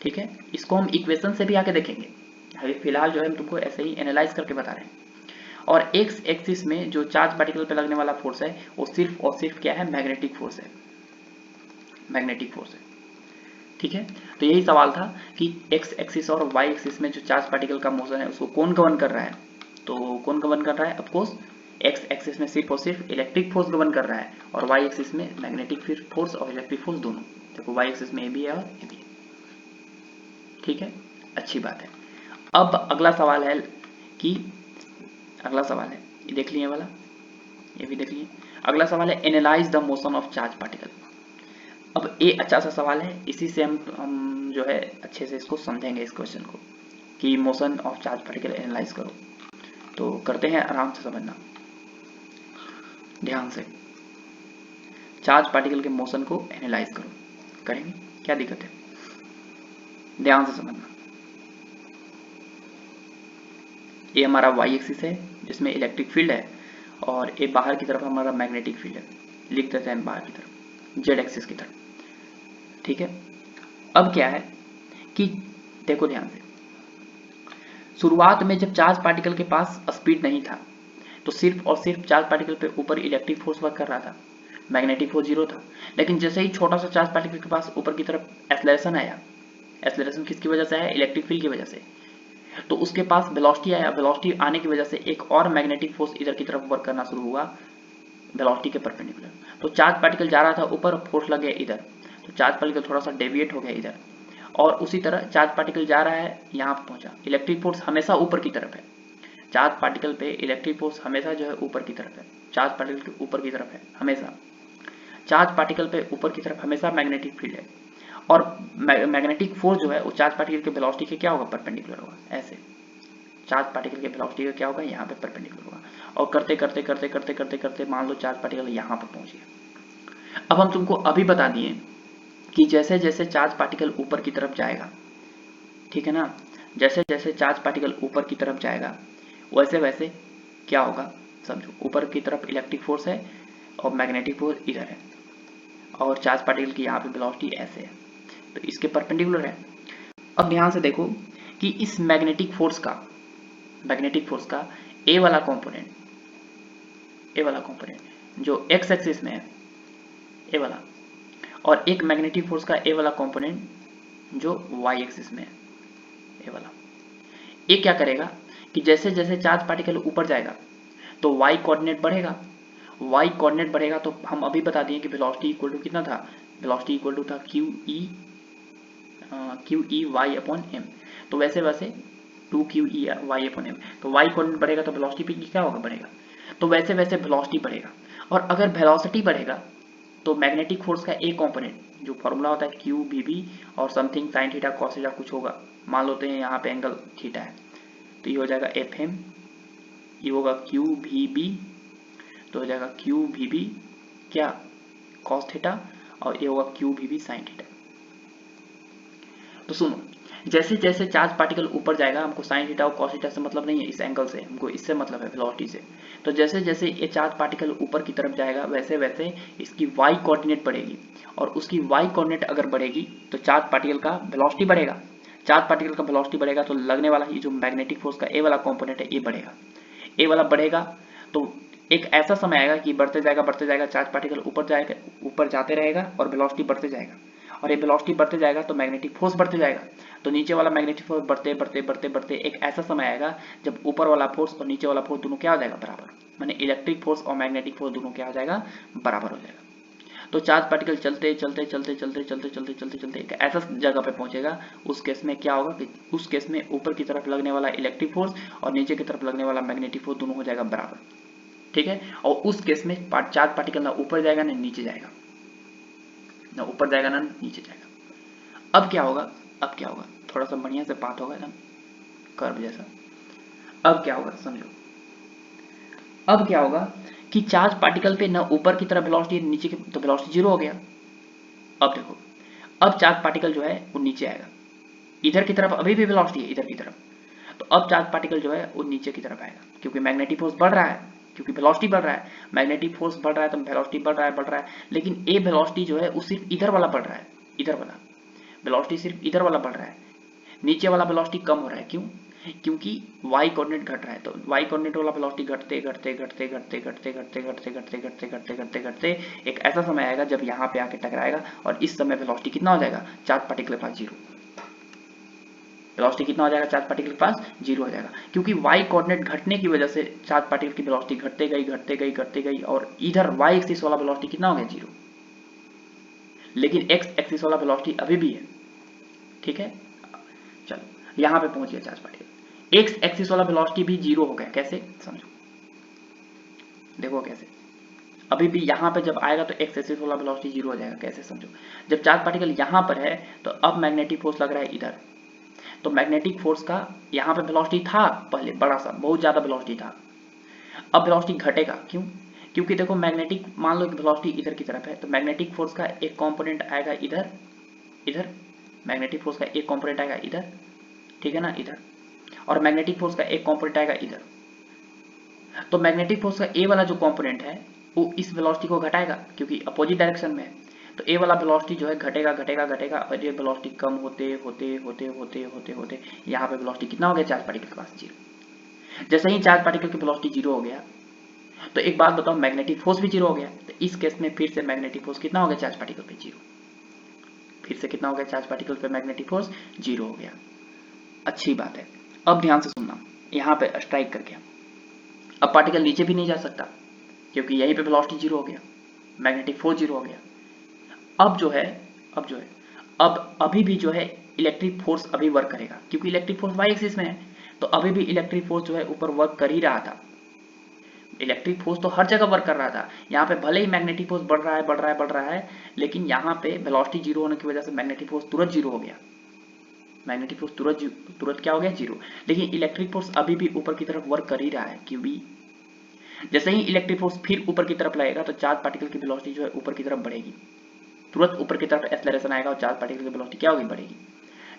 ठीक है, इसको हम इक्वेशन से भी आके देखेंगे, अभी फिलहाल जो है हम तुमको ऐसे ही एनालाइज करके बता रहे हैं। और एक्स एक्सिस में जो चार्ज पार्टिकल पे लगने वाला फोर्स है वो सिर्फ और सिर्फ क्या है, मैग्नेटिक फोर्स है, मैग्नेटिक फोर्स है। ठीक है, तो यही सवाल था कि एक्स एक्सिस और वाई एक्सिस में जो चार्ज पार्टिकल का मोशन है उसको कौन गवर्न कर रहा है। तो कौन गवर्न कर रहा है, ऑफकोर्स एक्स एक्सिस में सिर्फ और सिर्फ इलेक्ट्रिक फोर्स गवर्न कर रहा है, और वाई एक्सिस में मैग्नेटिक फोर्स और इलेक्ट्रिक फोर्स दोनों। देखो वाई एक्सिस में ए भी है और ए भी है। ठीक है, अच्छी बात है। अब अगला सवाल है कि ये देख लिए वाला, ये भी देख लिए। अगला सवाल है analyse the motion of charge particle. अब ये अच्छा सा सवाल है, इसी से हम जो है अच्छे से इसको समझेंगे इस क्वेश्चन को कि motion of charge particle analyse करो। तो करते हैं, आराम से समझना ध्यान से। चार्ज पार्टिकल के मोशन को एनालाइज करो, करेंगे, क्या दिक्कत है, ध्यान से समझना। ये हमारा वाई एक्सिस है जिसमें इलेक्ट्रिक फील्ड है, और ये बाहर की तरफ हमारा मैग्नेटिक फील्ड है, लिख देते हैं बाहर की तरफ, जेड एक्सिस की तरफ। ठीक है, अब क्या है कि देखो ध्यान से, शुरुआत में जब चार्ज पार्टिकल के पास स्पीड नहीं था तो सिर्फ और सिर्फ चार्ज पार्टिकल पे ऊपर इलेक्ट्रिक फोर्स वर्क कर रहा था, मैग्नेटिक फोर्स जीरो था। लेकिन जैसे ही छोटा सा चार्ज पार्टिकल के पास ऊपर की तरफ एक्सेलरेशन आया, एक्सेलरेशन किसकी वजह से आया, इलेक्ट्रिक फील्ड की वजह से, तो उसके पास वेलोसिटी आया, वेलोसिटी आने की वजह से एक और मैग्नेटिक फोर्स इधर की तरफ वर्क करना शुरू हुआ वेलोसिटी के परपेंडिकुलर। तो चार्ज पार्टिकल जा रहा था ऊपर, फोर्स लग गया इधर, तो चार्ज पार्टिकल थोड़ा सा डेविएट हो गया इधर, और उसी तरह चार्ज पार्टिकल जा रहा है यहाँ पर पहुंचा। इलेक्ट्रिक फोर्स हमेशा ऊपर की तरफ है, चार्ज पार्टिकल पे इलेक्ट्रिक फोर्स हमेशा जो है ऊपर की तरफ है, चार्ज पार्टिकल के ऊपर की तरफ है हमेशा, चार्ज पार्टिकल पे ऊपर की तरफ हमेशा मैग्नेटिक फील्ड है, और मैग्नेटिक फोर्स जो है वो चार्ज पार्टिकल के वेलोसिटी के क्या होगा, परपेंडिकुलर होगा। ऐसे चार्ज पार्टिकल के वेलोसिटी का क्या होगा, यहाँ पे परपेंडिकुलर होगा, और करते करते करते करते करते करते मान लो चार्ज पार्टिकल यहाँ पर पहुंच गया। अब हम तुमको अभी बता दिए कि जैसे जैसे चार्ज पार्टिकल ऊपर की तरफ जाएगा, ठीक है ना, जैसे जैसे चार्ज पार्टिकल ऊपर की तरफ जाएगा वैसे वैसे क्या होगा, समझो, ऊपर की तरफ इलेक्ट्रिक फोर्स है और मैग्नेटिक फोर्स इधर है, और चार्ज पार्टिकल की यहाँ पे वेलोसिटी ऐसे है, तो इसके परपेंडिकुलर है। अब ध्यान से देखो कि इस मैग्नेटिक फोर्स का ए वाला कंपोनेंट जो एक्स एक्सिस में है, ए वाला, और एक मैग्नेटिक फोर्स का ए वाला कंपोनेंट जो वाई एक्सिस में है, ए वाला, ये क्या करेगा कि जैसे जैसे चार्ज पार्टिकल ऊपर जाएगा तो वाई कोऑर्डिनेट बढ़ेगा, तो हम अभी बता दिए कि वेलोसिटी इक्वल टू कितना था, वेलोसिटी इक्वल टू था Q E Y upon M, तो वैसे वैसे 2QE वाई अपॉन एम, तो वाई कोऑर्डिनेट बढ़ेगा तो वेलोसिटी भी क्या होगा, बढ़ेगा, तो वैसे वैसे वेलोसिटी बढ़ेगा। और अगर वेलोसिटी बढ़ेगा तो मैग्नेटिक फोर्स का ए कंपोनेंट जो फॉर्मूला होता है क्यू बी बी और something sine theta cos theta कुछ होगा, मान लेते हैं यहाँ पे एंगल थीटा है, तो ये हो जाएगा एफ एम, ये होगा क्यू भी बी, तो हो जाएगा क्यू भी बी क्या, कॉस थीटा, और ये होगा क्यू भी बी साइन थीटा। तो सुनो, जैसे जैसे चार्ज पार्टिकल ऊपर जाएगा, हमको साइन थीटा और कॉस थीटा से मतलब नहीं है, इस एंगल से हमको इससे मतलब है, वेलोसिटी से। तो जैसे जैसे ये चार्ज पार्टिकल ऊपर की तरफ जाएगा वैसे वैसे इसकी वाई कोऑर्डिनेट बढ़ेगी, और उसकी वाई कोऑर्डिनेट अगर बढ़ेगी तो चार्ज पार्टिकल का वेलोसिटी बढ़ेगा, चार्ज पार्टिकल का वेलोसिटी बढ़ेगा तो लगने वाला ये जो मैग्नेटिक फोर्स का ए वाला कंपोनेंट है ये बढ़ेगा, ए वाला बढ़ेगा तो एक ऐसा समय आएगा कि बढ़ते जाएगा चार्ज पार्टिकल ऊपर जाते रहेगा और वेलोसिटी बढ़ते जाएगा, और ये वेलोसिटी बढ़ते जाएगा तो मैग्नेटिक फोर्स बढ़ते जाएगा, तो नीचे वाला मैग्नेटिक फोर्स बढ़ते एक ऐसा समय आएगा जब ऊपर वाला फोर्स और नीचे वाला फोर्स दोनों क्या हो जाएगा, बराबर, माने इलेक्ट्रिक फोर्स और मैग्नेटिक फोर्स दोनों क्या हो जाएगा, बराबर हो जाएगा। तो चार्ज पार्टिकल चलते एक ऐसा जगह पे पहुंचेगा, उस केस में क्या होगा कि उस केस में ऊपर की तरफ लगने वाला इलेक्ट्रिक फोर्स और नीचे की तरफ लगने वाला मैग्नेटिक फोर्स दोनों हो जाएगा बराबर, ठीक है। और उस केस में चार्ज पार्टिकल ना ऊपर जाएगा ना नीचे जाएगा, ना ऊपर जाएगा ना नीचे जाएगा। अब क्या होगा, थोड़ा सा बढ़िया से बात होगा एकदम कर्व जैसा। अब क्या होगा समझो, अब क्या होगा कि चार्ज पार्टिकल पे ना ऊपर की तरफ वेलोसिटी नीचे की तो वेलोसिटी जीरो हो गया। अब देखो, अब चार्ज पार्टिकल जो है वो नीचे आएगा, इधर की तरफ अभी भी वेलोसिटी है इधर की तरफ, तो अब चार्ज पार्टिकल जो है वो नीचे की तरफ आएगा क्योंकि मैग्नेटिक फोर्स बढ़ रहा है, क्योंकि वेलोसिटी बढ़ रहा है, मैग्नेटिक फोर्स बढ़ रहा है तो वेलोसिटी बढ़ रहा है, लेकिन ए वेलोसिटी जो है वो सिर्फ इधर वाला बढ़ रहा है, इधर वाला वेलोसिटी सिर्फ इधर वाला बढ़ रहा है, नीचे वाला वेलोसिटी कम हो रहा है। क्यों? क्योंकि y कोऑर्डिनेट घट रहा है, तो y कोऑर्डिनेट वाला वेलोसिटी घटते एक ऐसा समय आएगा जब यहाँ पे आके टकराएगा और इस समय वेलोसिटी कितना हो जाएगा, चार्ज पार्टिकल के पास जीरो, वेलोसिटी कितना हो जाएगा, चार्ज पार्टिकल के पास जीरो हो जाएगा, क्योंकि y कोऑर्डिनेट घटने की वजह से चार्ज पार्टिकल की वेलोसिटी घटते गई और इधर y एक्सिस वाला वेलोसिटी कितना हो गया, जीरो, लेकिन x एक्सिस वाला वेलोसिटी अभी भी है, ठीक है। चलो यहां पे पहुंच गया चार्ज पार्टिकल, एक्स एक्सिस वाला वेलोसिटी भी जीरो हो गया, कैसे समझो, देखो कैसे, अभी भी यहां पे जब आएगा तो एक्स एक्सिस वाला वेलोसिटी जीरो हो जाएगा, कैसे समझो, जब चार्ज पार्टिकल यहां पर है तो अब मैग्नेटिक फोर्स लग रहा है इधर, तो मैग्नेटिक फोर्स का यहां पे वेलोसिटी था पहले बड़ा सा बहुत ज्यादा वेलोसिटी था, अब वेलोसिटी घटेगा, क्यों? क्योंकि देखो मैग्नेटिक, मान लो कि वेलोसिटी इधर की तरफ है तो मैग्नेटिक फोर्स का एक कंपोनेंट आएगा इधर, मैग्नेटिक फोर्स का एक कंपोनेंट आएगा इधर, ठीक है ना, इधर, और मैग्नेटिक फोर्स का एक कंपोनेंट आएगा इधर, तो मैग्नेटिक फोर्स का ए वाला जो कंपोनेंट है वो इस वेलोसिटी को घटाएगा क्योंकि अपोजिट डायरेक्शन में है, तो ए वाला वेलोसिटी जो है घटेगा और ये वेलोसिटी कम होते यहाँ पे वेलोसिटी कितना हो गया, चार्ज पार्टिकल के पास जीरो। जैसे ही चार्ज पार्टिकल की वेलोसिटी जीरो हो गया तो एक बात बताओ, मैग्नेटिक फोर्स भी जीरो हो गया, तो इस केस में फिर से मैग्नेटिक फोर्स कितना हो गया, चार्ज पार्टिकल पे जीरो, फिर से कितना हो गया, चार्ज पार्टिकल पे मैग्नेटिक फोर्स जीरो हो गया। अच्छी बात है, अब ध्यान से सुनना, यहाँ पे स्ट्राइक करके अब पार्टिकल नीचे भी नहीं जा सकता क्योंकि यहीं पे वेलोसिटी जीरो हो गया, मैग्नेटिक फोर्स जीरो हो गया। अब जो है अब अभी भी जो है इलेक्ट्रिक फोर्स अभी वर्क करेगा क्योंकि इलेक्ट्रिक फोर्स वाई एक्सिस में है, तो अभी भी इलेक्ट्रिक फोर्स जो है ऊपर वर्क कर ही रहा था, इलेक्ट्रिक फोर्स तो हर जगह वर्क कर रहा था, यहाँ पे भले ही मैग्नेटिक फोर्स बढ़ रहा है, लेकिन यहाँ पे वेलोसिटी जीरो होने की वजह से मैग्नेटिक फोर्स तुरंत जीरो हो गया, मैग्नेटिक फोर्स तुरंत क्या हो गया, जीरो, लेकिन इलेक्ट्रिक फोर्स अभी भी ऊपर की तरफ वर्क कर ही रहा है, क्योंकि जैसे ही इलेक्ट्रिक फोर्स फिर ऊपर की तरफ लगेगा तो चार्ज पार्टिकल की वेलोसिटी जो है ऊपर की तरफ बढ़ेगी, तुरंत ऊपर की तरफ एक्सेलरेशन आएगा और चार्ज पार्टिकल की वेलोसिटी क्या होगी, बढ़ेगी।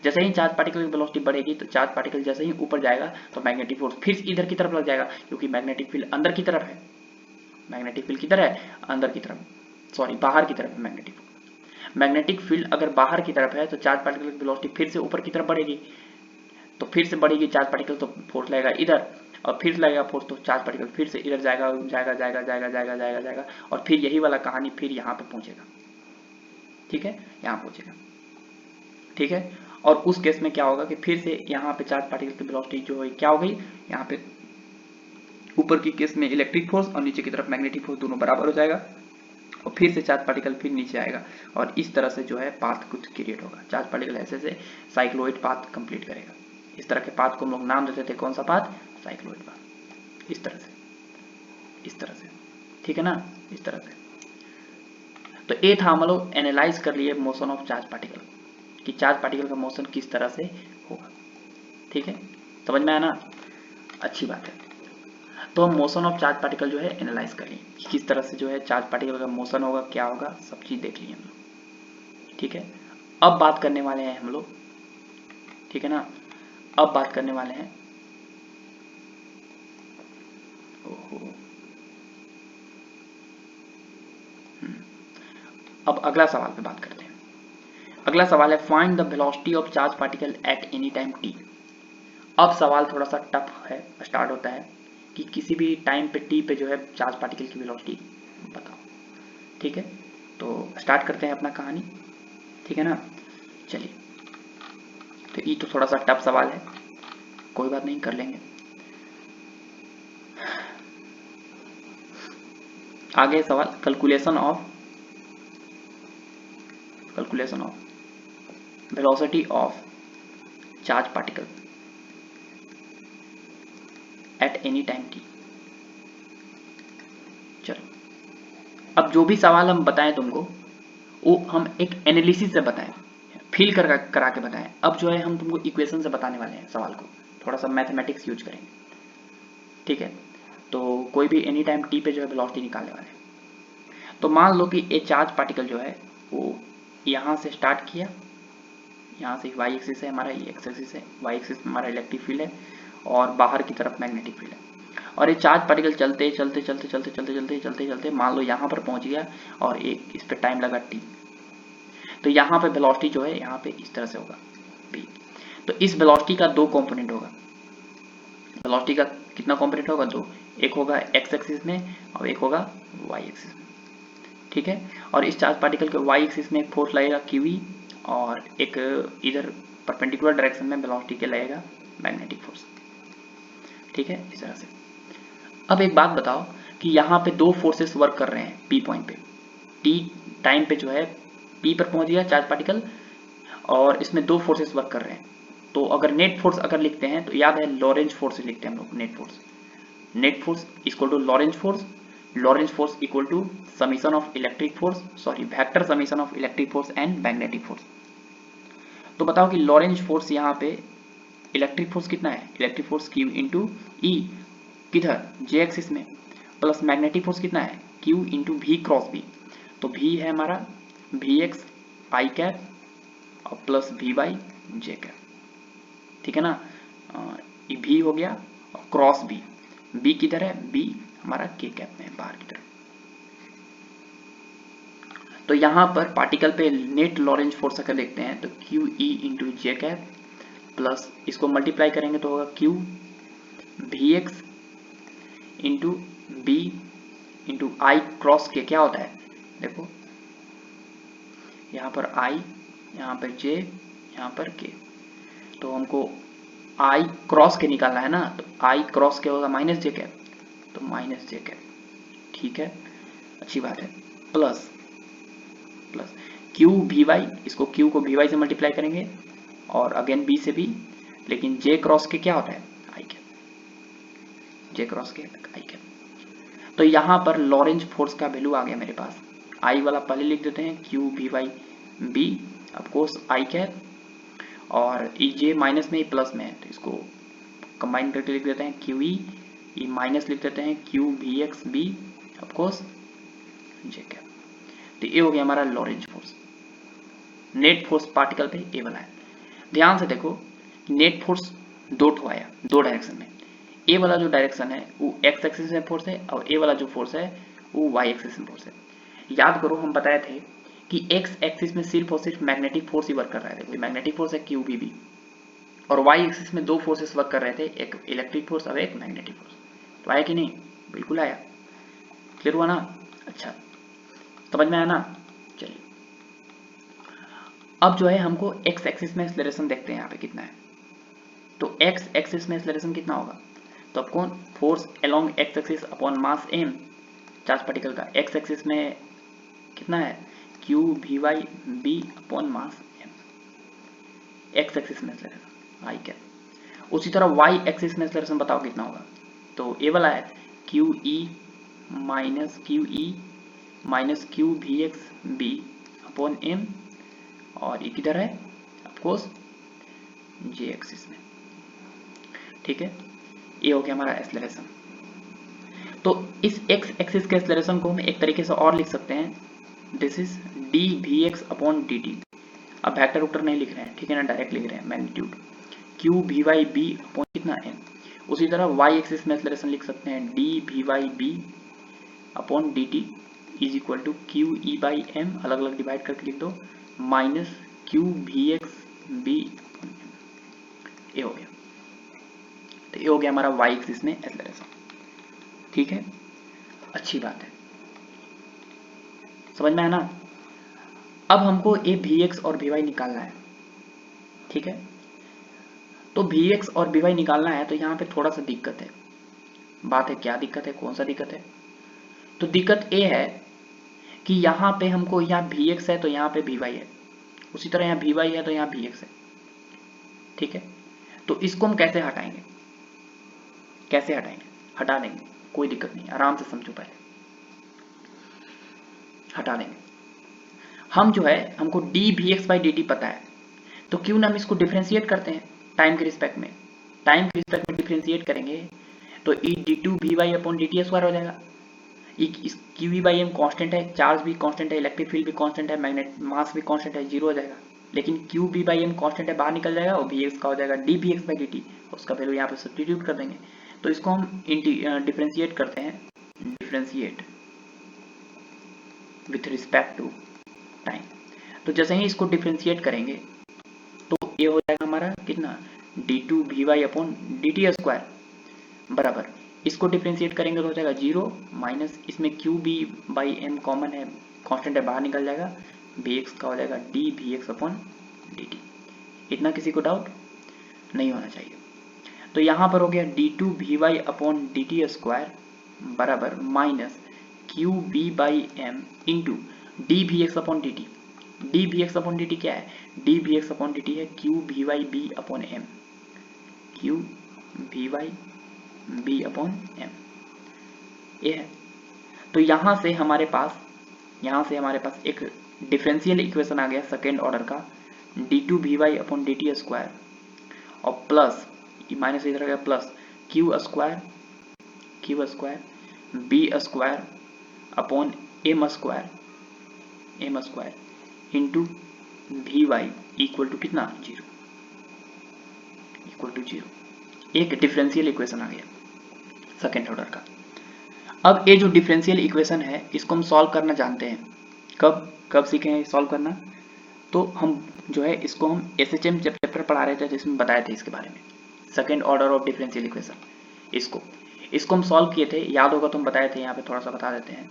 जैसे ही चार्ज पार्टिकल की वेलोसिटी बढ़ेगी तो चार्ज पार्टिकल जैसे ही ऊपर जाएगा तो मैग्नेटिक फोर्स फिर इधर की तरफ लग जाएगा क्योंकि मैग्नेटिक फील्ड अंदर की तरफ है, मैग्नेटिक फील्ड किधर है, अंदर की तरफ, सॉरी बाहर की तरफ है मैग्नेटिक फील्ड अगर बाहर की तरफ है तो चार्ज पार्टिकल की वेलोसिटी फिर से ऊपर की तरफ बढ़ेगी, तो फिर से बढ़ेगी चार्ज पार्टिकल तो फोर्स लगेगा इधर, और फिर लगेगा फोर्स तो चार्ज पार्टिकल फिर से इधर जाएगा और फिर यही वाला कहानी फिर यहाँ पे पहुंचेगा, ठीक है, यहाँ पहुंचेगा, ठीक है। और उस केस में क्या होगा कि फिर से यहाँ पे चार्ज पार्टिकल की वेलोसिटी जो है क्या हो गई, यहाँ पे ऊपर की केस में इलेक्ट्रिक फोर्स और नीचे की तरफ मैग्नेटिक फोर्स दोनों बराबर हो जाएगा और फिर से चार्ज पार्टिकल फिर नीचे आएगा और इस तरह से जो है पाथ कुछ क्रिएट होगा, चार्ज पार्टिकल ऐसे से साइक्लोइड पाथ कंप्लीट करेगा। इस तरह के पाथ को हम लोग नाम देते थे, कौन सा पाथ, साइक्लोइड पाथ, इस तरह से, ठीक है ना, इस तरह से। तो ये था, हम लोग एनालाइज कर लिए मोशन ऑफ चार्ज पार्टिकल कि चार्ज पार्टिकल का मोशन किस तरह से होगा, ठीक है, समझ में आया ना, अच्छी बात है। तो हम मोशन ऑफ चार्ज पार्टिकल जो है एनालाइज कर लिए कि किस तरह से जो है चार्ज पार्टिकल का मोशन होगा, क्या होगा, सब चीज देख लिए हम लोग, ठीक है। अब बात करने वाले हैं हम लोग, ठीक है ना, अब बात करने वाले हैं, अब अगला सवाल पे बात करते हैं। अगला सवाल है find the velocity of charge particle eight any time T. अब सवाल थोड़ा सा टफ है, स्टार्ट होता है कि किसी भी टाइम पे टी पे जो है चार्ज पार्टिकल की वेलोसिटी बताओ। ठीक है, तो स्टार्ट करते हैं अपना कहानी, ठीक है ना। चलिए, तो ये तो थोड़ा सा टफ सवाल है, कोई बात नहीं, कर लेंगे। आगे सवाल calculation of velocity of charge particle eight any time T. चलो, अब जो भी सवाल हम बताएं तुमको वो हम एक एनालिसिस से बताएं, फील करा के बताएं। अब जो है हम तुमको इक्वेशन से बताने वाले हैं सवाल को, थोड़ा सा मैथमेटिक्स यूज करेंगे, ठीक है। तो कोई भी एनी टाइम टी पे जो है वेलोसिटी निकालने वाले हैं। तो मान लो कि ए चार्ज पार्टिकल जो है वो यहाँ से स्टार्ट किया, यहाँ से वाई एक्सिस है हमारा, ये एक्स एक्सिस है, वाई एक्सिस हमारा इलेक्ट्रिक फील्ड है और बाहर की तरफ मैग्नेटिक फील्ड है। और ये चार्ज पार्टिकल चलते चलते चलते चलते चलते चलते चलते चलते मान लो यहाँ पर पहुँच गया और एक इस पर टाइम लगा टी। तो यहाँ पे वेलोसिटी जो है यहाँ पे इस तरह से होगा v। तो इस वेलोसिटी का दो कंपोनेंट होगा। वेलोसिटी का कितना कंपोनेंट होगा? दो, एक होगा एक्स एक्सिस में और एक होगा वाई एक्सिस में, ठीक है। और इस चार्ज पार्टिकल के वाई एक्सिस में एक फोर्स लगेगा क्यूवी और एक इधर परपेंडिकुलर डायरेक्शन में वेलोसिटी के लगेगा मैग्नेटिक फोर्स, ठीक है, इस तरह से। अब एक बात बताओ कि यहाँ पे दो फोर्सेस वर्क कर रहे हैं पी पॉइंट पे, टी टाइम पे जो है पी पर पहुंच गया चार्ज पार्टिकल और इसमें दो फोर्सेस वर्क कर रहे हैं। तो अगर नेट फोर्स अगर लिखते हैं तो याद है लॉरेंज फोर्स लिखते हैं हम लोग। Net force equal to Lorentz force equal to summation of electric force, sorry vector summation of electric force and magnetic force. तो बताओ कि लॉरेंज फोर्स यहाँ पे इलेक्ट्रिक फोर्स कितना है? Electric force Q into E, किधर? जे एक्सिस में, plus magnetic force कितना है? Q into V cross B. तो भी है हमारा वी एक्स आई कैप और plus V Y J cap, ठीक है ना। ये भी हो गया और क्रॉस बी, बी किधर है? बी हमारा के कैप में है, बाहर की तरफ। तो यहां पर पार्टिकल पे नेट लॉरेंज फोर्स अगर देखते हैं तो Q E into J cap plus इसको मल्टीप्लाई करेंगे तो होगा Q V X into B into I cross K. क्या होता है देखो, यहाँ पर आई, यहाँ पर जे, यहाँ पर के। तो हमको आई क्रॉस के निकालना है ना, तो आई क्रॉस के होगा माइनस जे कैप, तो माइनस जे कैप, ठीक है, अच्छी बात है। प्लस क्यू वी वाई, इसको क्यू को वी वाई से मल्टीप्लाई करेंगे और अगेन बी से भी, लेकिन जे क्रॉस के क्या होता है? आई कैप, जे क्रॉस के आई कैप। तो यहाँ पर लॉरेंज फोर्स का वैल्यू आ गया मेरे पास। आई वाला पहले लिख देते हैं, Q V Y B of course I cap, और ई जे माइनस में ही प्लस में है तो इसको कंबाइन करके लिख देते हैं क्यू ई माइनस लिख देते हैं Q V X B of course J cap. तो ये हो गया हमारा Lorentz force. Net force particle पे ए वाला है। ध्यान से देखो, नेट फोर्स दो ठो आया, दो डायरेक्शन में। ए वाला जो डायरेक्शन है वो एक्स एक्सिस में फोर्स है और ए वाला जो फोर्स है वो वाई एक्सिस में फोर्स है। याद करो हम बताए थे कि एक्स एक्सिस में सिर्फ और सिर्फ मैग्नेटिक फोर्स ही वर्क कर रहा है। देखो मैग्नेटिक फोर्स है क्यू बी बी, और वाई एक्सिस में दो फोर्सेस वर्क कर रहे थे, एक इलेक्ट्रिक फोर्स और एक मैग्नेटिक फोर्स। तो आया कि नहीं? बिल्कुल आया, क्लियर हुआ ना? अच्छा, समझ में आया ना? चलिए, अब जो है हमको एक्स एक्सिस में एक्सेलरेशन देखते हैं यहाँ पे कितना है। तो एक्स एक्सिस में एक्सेलरेशन कितना होगा? तो आपको force along X axis upon mass M, charge particle का एक्स एक्सिस में कितना है? Q V Y B upon mass M, X axis में एक्सेलरेशन आई कैप। उसी तरह वाई एक्सिस में एक्सेलरेशन बताओ कितना होगा? तो ए वाला है Q E minus Q V X B upon M, और ये किधर है? ऑफकोर्स जे एक्सिस में, ठीक है। ये हो गया हमारा एक्सेलरेशन। तो इस एक्स एक्सिस के एक्सेलरेशन को हम एक तरीके से और लिख सकते हैं, this is D V X upon D T. अब वेक्टर वेक्टर नहीं लिख रहे हैं, ठीक है ना, डायरेक्ट लिख रहे हैं magnitude, Q V Y B upon कितना एम। उसी तरह वाई एक्सिस में एक्सेलरेशन लिख सकते हैं D V Y B upon D T is equal to Q E by M, अलग अलग डिवाइड करके लिख दो, minus Q V X B, ये हो गया। तो ये हो गया हमारा वाई एक्सिस में एक्सेलरेशन। ठीक है, अच्छी बात है, समझ में आया ना। अब हमको ये वी एक्स और वी वाई निकालना है। ठीक है, तो वी एक्स और वी वाई निकालना है, तो यहाँ पे थोड़ा सा दिक्कत है। बात है, क्या दिक्कत है, कौन सा दिक्कत है? तो दिक्कत ये है कि यहाँ पे हमको, यहाँ वी एक्स है तो यहाँ पे वी वाई है, उसी तरह यहाँ वी वाई है तो यहाँ वी एक्स है। ठीक है, तो इसको हम कैसे हटाएंगे, कैसे हटाएंगे? हटा देंगे, कोई दिक्कत नहीं, आराम से समझो, पहले हटा देंगे। हम जो है, हमको D V X by D T पता है, तो क्यों ना हम इसको डिफ्रेंशिएट करते हैं टाइम के रिस्पेक्ट में। टाइम के रिस्पेक्ट में डिफ्रेंशिएट करेंगे तो E D two V Y upon D T square हो जाएगा। Q V by M constant है, चार्ज भी कॉन्स्टेंट है, इलेक्ट्रिक फील्ड भी कॉन्स्टेंट है, मैग्नेट मास भी कॉन्स्टेंट है, जीरो हो जाएगा। लेकिन Q V by M constant है, बाहर निकल जाएगा, और वी एक्स का हो जाएगा D V X by D T, उसका वैल्यू यहाँ पे सब्स्टिट्यूट कर देंगे। तो इसको हम डिफ्रेंशिएट करते हैं, differentiate with respect to time. तो जैसे ही इसको डिफ्रेंशिएट करेंगे तो ये हो जाएगा हमारा कितना, D two V Y upon D T square बराबर, इसको डिफ्रेंशिएट करेंगे तो हो जाएगा जीरो, माइनस इसमें Q B by M common है, कांस्टेंट है, बाहर निकल जाएगा, वी एक्स का हो जाएगा D V X upon D T. इतना किसी को डाउट नहीं होना चाहिए। तो यहाँ पर हो गया D two V Y upon D T square बराबर minus Q B by M into D V X upon D T. D V X upon D T क्या है, D V X upon D T है Q V Y B upon M, Q V Y B upon M, ये है। तो यहाँ से हमारे पास एक डिफरेंशियल इक्वेशन आ गया सेकेंड ऑर्डर का, D two V Y upon D T square और प्लस माइनस इधर आ गया plus Q square B square upon M square into V Y equal to कितना, जीरो, इक्वल टू जीरो। एक differential equation आ गया second order का। अब ये जो डिफरेंशियल इक्वेशन है इसको हम सॉल्व करना जानते हैं। कब सीखे हैं सॉल्व करना? तो हम जो है इसको हम एसएचएम चैप्टर पढ़ा रहे थे जिसमें बताए थे इसके बारे में, second order of differential equation. इसको हम सॉल्व किए थे, याद होगा तो हम बताए थे, यहाँ पे थोड़ा सा बता देते हैं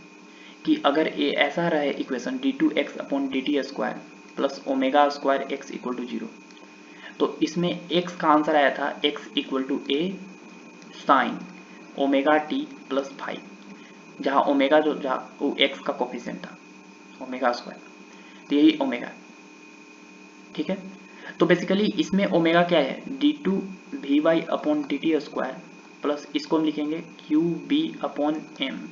कि अगर ये ऐसा रहे equation D two X upon D T square plus omega square X equal to zero, तो इसमें एक्स का आंसर आया था X equal to A sine omega T plus five, जहाँ ओमेगा वो एक्स का कोफिशिएंट था ओमेगा स्क्वायर, तो यही ओमेगा। ठीक है, तो बेसिकली इसमें ओमेगा क्या है, D two V Y upon D T square plus इसको हम लिखेंगे क्यू बी अपॉन एम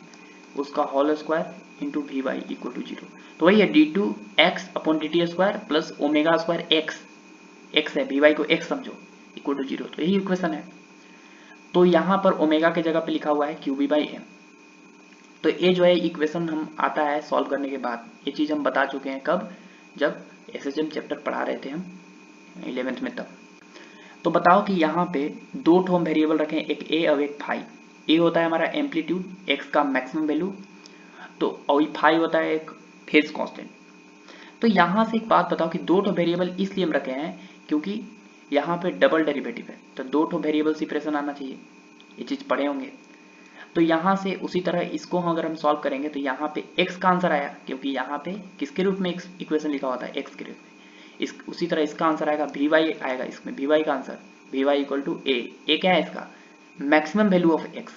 उसका whole square into V Y equal to zero. तो वही है D two X upon D T square plus omega square X है, V Y को X समझो, इक्वल टू जीरो। तो यही इक्वेशन है। तो यहाँ पर ओमेगा के जगह पे लिखा हुआ है क्यू बी बाई एम। तो ये जो है इक्वेशन हम आता है सॉल्व करने के बाद, ये चीज़ हम बता चुके हैं कब, जब एसएचएम चैप्टर पढ़ा रहे थे हम 11th में तब। तो बताओ कि यहाँ पे दो ठोम वेरिएबल रखें, एक ए और एक फाई। ए होता है हमारा एम्पलीट्यूड, एक्स का मैक्सिमम वैल्यू, तो और फाई होता है एक फेज कांस्टेंट। तो यहाँ से एक बात बताओ कि दो ठो वेरिएबल इसलिए हम रखे हैं क्योंकि यहाँ पे डबल डेरिवेटिव है, तो दो ठो वेरिएबल सेपरेशन आना चाहिए, ये चीज़ पढ़े होंगे। तो यहाँ से उसी तरह इसको अगर हम सॉल्व करेंगे तो यहाँ पे x का आंसर आया, क्योंकि यहाँ पे किसके रूप में इक्वेशन लिखा होता है, x के रूप में। उसी तरह इसका आंसर आएगा vy आएगा, इसमें vy का आंसर vy इक्वल टू ए क्या है इसका मैक्सिमम वैल्यू ऑफ x।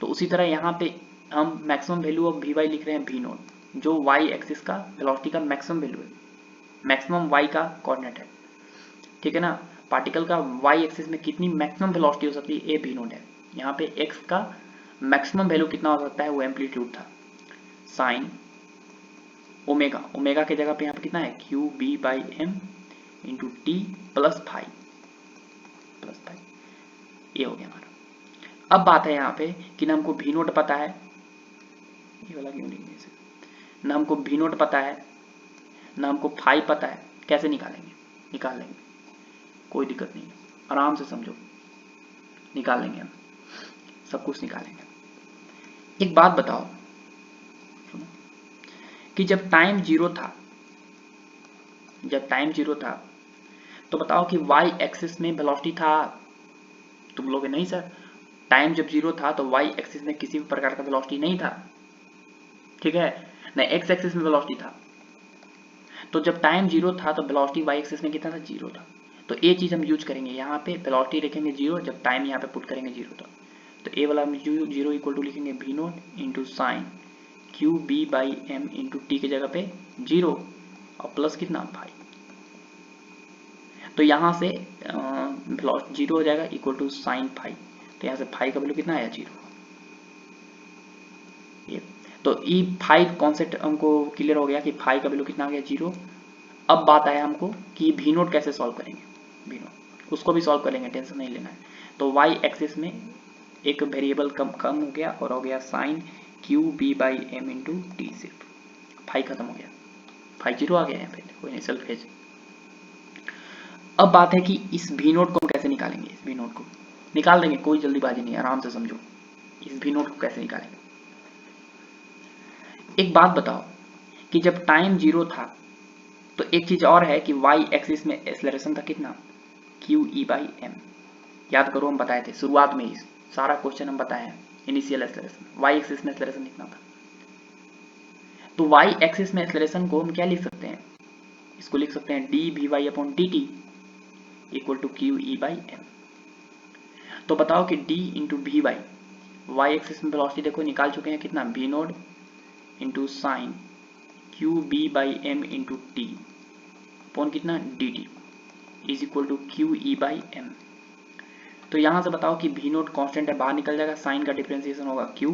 तो उसी तरह यहाँ पे हम मैक्सिमम वैल्यू ऑफ vy लिख रहे हैं v नोट, जो y एक्सिस का वेलोसिटी का मैक्सिमम वैल्यू है, मैक्सिमम y का कोऑर्डिनेट है। ठीक है ना, पार्टिकल का y एक्सिस में कितनी मैक्सिमम वेलोसिटी हो सकती है, ए v नोट है। यहाँ पे x का मैक्सिमम वैल्यू कितना हो सकता है, वो एम्पलीट्यूड था साइन ओमेगा, ओमेगा के जगह पे यहाँ पे कितना है Q B by M into T plus five, ये हो गया हमारा। अब बात है यहाँ पे कि ना हमको भी नोट पता है, ये वाला क्यों नहीं है, ना हमको भी नोट पता है ना हमको फाइव पता है, कैसे निकालेंगे, निकाल लेंगे, कोई दिक्कत नहीं है, आराम से समझो, निकाल लेंगे हम, सब कुछ निकालेंगे। एक बात बताओ सुनो, कि जब टाइम जीरो था जब टाइम 0 था तो बताओ कि y एक्सिस में वेलोसिटी था? तुम बोलोगे नहीं सर, टाइम जब 0 था तो y एक्सिस में किसी भी प्रकार का वेलोसिटी नहीं था, ठीक है, न x एक्सिस में वेलोसिटी था। तो जब टाइम 0 था तो वेलोसिटी y एक्सिस में कितना था? 0 था। तो ये चीज हम यूज करेंगे, यहाँ पे वेलोसिटी लिखेंगे 0 जब टाइम यहाँ पे पुट करेंगे 0 था। तो ए वाला हम 0 इक्वल टू लिखेंगे v naught into sine Q B by M into T की जगह पे 0 और प्लस कितना? फाइव। तो यहाँ से 0 हो जाएगा इक्वल टू साइन फाइव। तो यहाँ से फाइव का वैल्यू कितना आया? 0। ये तो ई फाइव कॉन्सेप्ट हमको क्लियर हो गया कि फाइव का वैल्यू कितना आ गया? 0। अब बात आया हमको कि v नोट कैसे सॉल्व करेंगे। v नोट उसको भी सॉल्व करेंगे, टेंशन नहीं लेना है। तो y एक्सिस में एक वेरिएबल कम हो गया और हो गया sine Q B by M into T. सिर्फ फाइव खत्म हो गया, 50 आ गया यहाँ पे, कोई नहीं, सेल्फ फेज। अब बात है कि इस v नोट को हम कैसे निकालेंगे। इस v नोट को निकाल देंगे, कोई जल्दीबाजी नहीं, आराम से समझो। इस v नोट को कैसे निकालेंगे? एक बात बताओ कि जब टाइम 0 था तो एक चीज और है कि y एक्सिस में एक्सेलरेशन था कितना? Q E by M. याद करो, हम बताए थे शुरुआत में ही, सारा क्वेश्चन हम बताए हैं। इनिशियल एक्सेलरेशन y एक्सिस में एक्सेलरेशन कितना था? तो y एक्सिस में एक्सेलरेशन को हम क्या लिख सकते हैं? इसको लिख सकते हैं D V Y upon D T equal to Q E by M. तो बताओ कि d into V Y, Y axis में वेलोसिटी देखो निकाल चुके हैं कितना? v naught into sine Q B by M into T upon कितना? D T is equal to Q E by M. तो यहां से बताओ कि v नोट कॉन्स्टेंट है, बाहर निकल जाएगा, साइन का डिफरेंशिएशन होगा q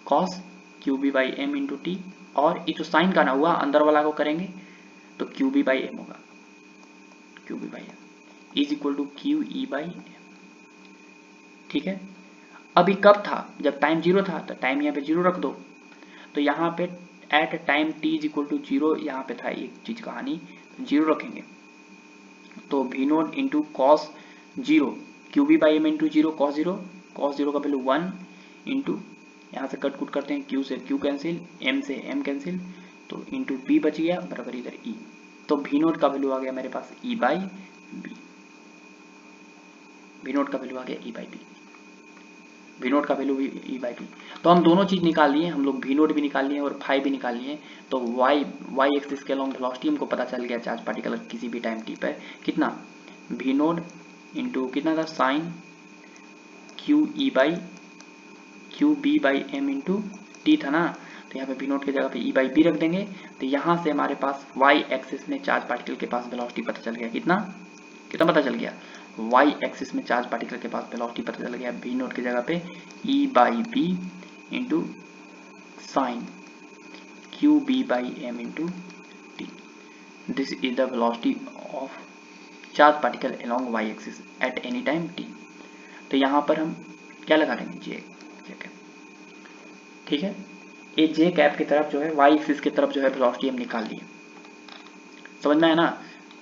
cos Q B by M into T, और ये तो साइन का ना हुआ, अंदर वाला को करेंगे तो क्यू बी बाई एम होगा, Q B by M is equal to Q E by M. ठीक है, अभी कब था? जब टाइम 0 था, तो टाइम यहाँ पे 0 रख दो। तो यहाँ पे at time t is equal to 0, यहाँ पे था एक चीज कहानी, 0 रखेंगे तो v naught into cos 0 Q B by M into 0 cos 0, cos 0 का वैल्यू 1 इंटू, यहाँ से कट कुट करते हैं, q से q कैंसिल, m से m कैंसिल, तो इंटू b बच गया बराबर इधर e। तो v नोट का वैल्यू आ गया मेरे पास e by B. v naught का वैल्यू आ गया e by B, v naught का वैल्यू भी e बाई बी। तो हम दोनों चीज निकाल लिए, हम लोग v नोट भी निकाल लिए और फाइव भी निकाल लिए। तो y एक्सिस के अलॉन्ग वेलोसिटी हमको पता चल गया चार्ज पार्टिकल किसी भी टाइम t पर कितना? v नोट इंटू कितना था? Sine Q E by Q B by M into T था ना, तो यहाँ पे v नोट की जगह पे e बाई बी रख देंगे। तो यहाँ से हमारे पास y एक्सिस में चार्ज पार्टिकल के पास वेलोसिटी पता चल गया, कितना कितना पता चल गया? y एक्सिस में चार्ज पार्टिकल के पास वेलोसिटी पता चल गया, v नोट की जगह पे e by B into sine Q B by M into T. This is the velocity of charge particle along y axis at any time t। तो यहाँ पर हम क्या लगा देंगे? J cap. ठीक है, ये जे कैप की तरफ जो है y एक्सिस की तरफ जो है वेलोसिटी हम निकाल लिए। समझ में आया ना?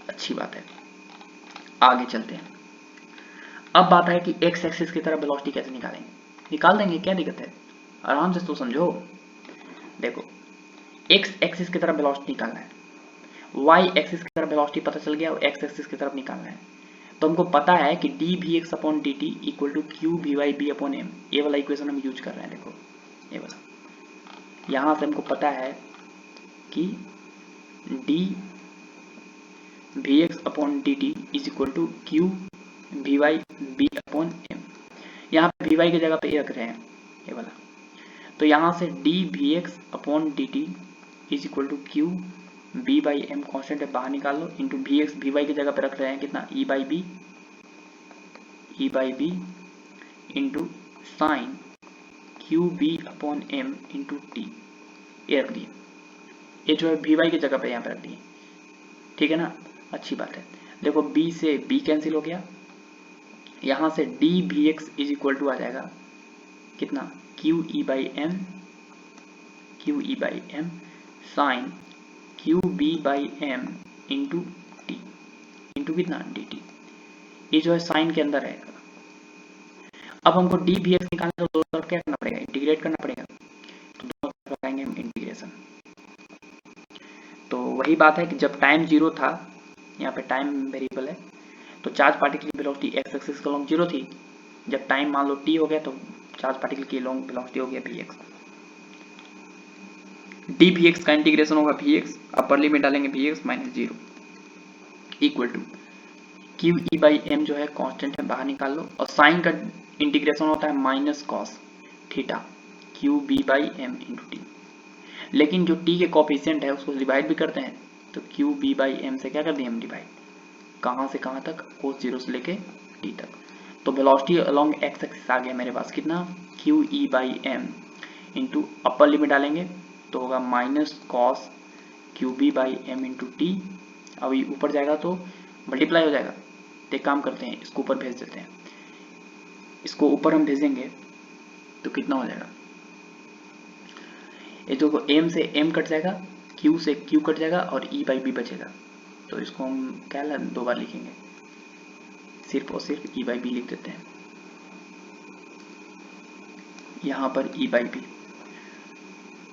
अच्छी बात है, आगे चलते हैं। अब बात है कि x एक्सिस की तरफ वेलोसिटी कैसे निकालेंगे। निकाल देंगे, क्या दिक्कत है, आराम से तो समझो। देखो, x एक्सिस की तरफ वेलोसिटी निकालना है, y एक्सिस की तरफ वेलोसिटी पता चल गया और x एक्सिस की तरफ निकालना है। तो हमको पता है कि D V X upon D T equal to Q V Y B upon M. ये वाला इक्वेशन हम यूज कर रहे हैं, देखो ये वाला। यहां से हमको पता है कि D V X upon D T is equal to Q V Y B upon M. यहाँ पे वी वाई की जगह पे ए रख रहे हैं, ये वाला। तो यहाँ से D V X upon D T is equal to Q B by M, constant है बाहर निकाल लो, into V X V Y की जगह पे रख रहे हैं कितना? E by B into sine Q B upon M into T, ये रख दिए। ये जो है वी वाई की जगह पे यहाँ पे रख दिए, ठीक है ना? अच्छी बात है। देखो b से b कैंसिल हो गया, यहाँ से D V X is equal to आ जाएगा कितना? Q E by M sine Q B by M into T into कितना? D T. ये जो है साइन के अंदर है। अब हमको डी वी एक्स निकालने तो दो तरफ क्या करना पड़ेगा? इंटीग्रेट करना पड़ेगा। तो दोनों तरफ लगाएंगे हम इंटीग्रेशन। तो वही बात है कि जब टाइम जीरो था, यहाँ पे टाइम वेरिएबल है, तो चार्ज पार्टिकल की वेलोसिटी एक्स एक्सिस के अलोंग जीरो थी। जब टाइम मान लो टी हो गया तो चार्ज पार्टिकल की अलोंग वेलोसिटी हो गया V X. D V X का इंटीग्रेशन होगा वी एक्स, अपर लिमिट डालेंगे V X minus zero equal to Q E by M जो है कांस्टेंट है, बाहर निकाल लो, और साइन का इंटीग्रेशन होता है minus cos theta Q B by M into T. लेकिन जो टी के कोफिशिएंट है उसको डिवाइड भी करते हैं, तो क्यू बी बाई एम से क्या कर दिए हम डिवाइड, कहाँ से कहाँ तक, कोस जीरो से लेके टी तक। तो वेलोसिटी अलोंग एक्स एक्सिस आ गया मेरे पास कितना, Q E by M into upper limit डालेंगे तो होगा minus cos Q B by M into T. अभी ऊपर जाएगा तो मल्टीप्लाई हो जाएगा, तो एक काम करते हैं इसको ऊपर भेज देते हैं, इसको ऊपर हम भेजेंगे तो कितना हो जाएगा, ये जो एम से एम कट जाएगा, क्यू से क्यू कट जाएगा और ई बाई बी बचेगा, तो इसको हम क्या दो बार लिखेंगे, सिर्फ और सिर्फ ई बाई बी लिख देते हैं, यहाँ पर ई बाई बी।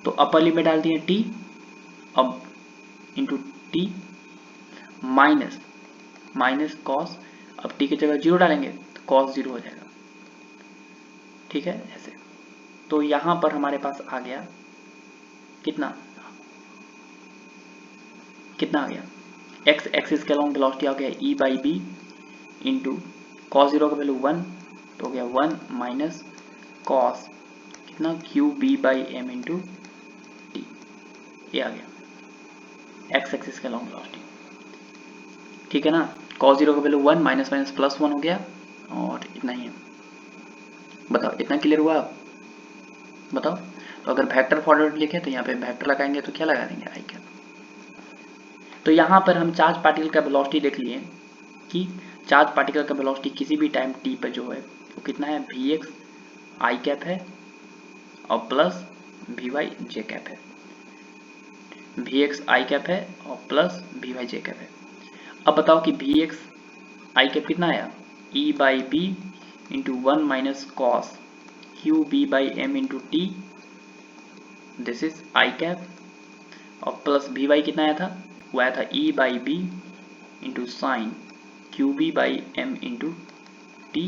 तो अपर लिमिट डाल दिए टी अब into T minus minus cos, अब टी की जगह जीरो डालेंगे तो कॉस जीरो हो जाएगा, ठीक है ऐसे। तो यहां पर हमारे पास आ गया कितना, कितना आ गया, एक्स एक्सिस के अलोंग वेलोसिटी आ गया E by B into cos zero का वैल्यू 1 तो हो गया 1 माइनस कॉस कितना Q B by M into T, ये आ गया एक्स एक्सिस के अलोंग वेलोसिटी, ठीक है ना। कॉस जीरो का वैल्यू 1 माइनस माइनस प्लस 1 हो गया और इतना ही है। बताओ इतना क्लियर हुआ, बताओ। तो अगर वेक्टर फॉरवर्ड लिखे तो यहाँ पे वेक्टर लगाएंगे तो क्या लगा देंगे आई कैप। तो यहाँ पर हम चार्ज पार्टिकल का वेलोसिटी देख लिए कि चार्ज पार्टिकल का वेलोसिटी किसी भी टाइम टी पर जो है वो कितना है, वी एक्स आई कैप है और plus V Y J cap है, वी एक्स आई कैप है और plus V Y J cap है। अब बताओ कि वी एक्स आई कैप कितना आया, E by B into 1 minus cos Q B by M into T, this is I cap, और प्लस वी वाई कितना आया था, वो आया था E by B into sine Q B by M into T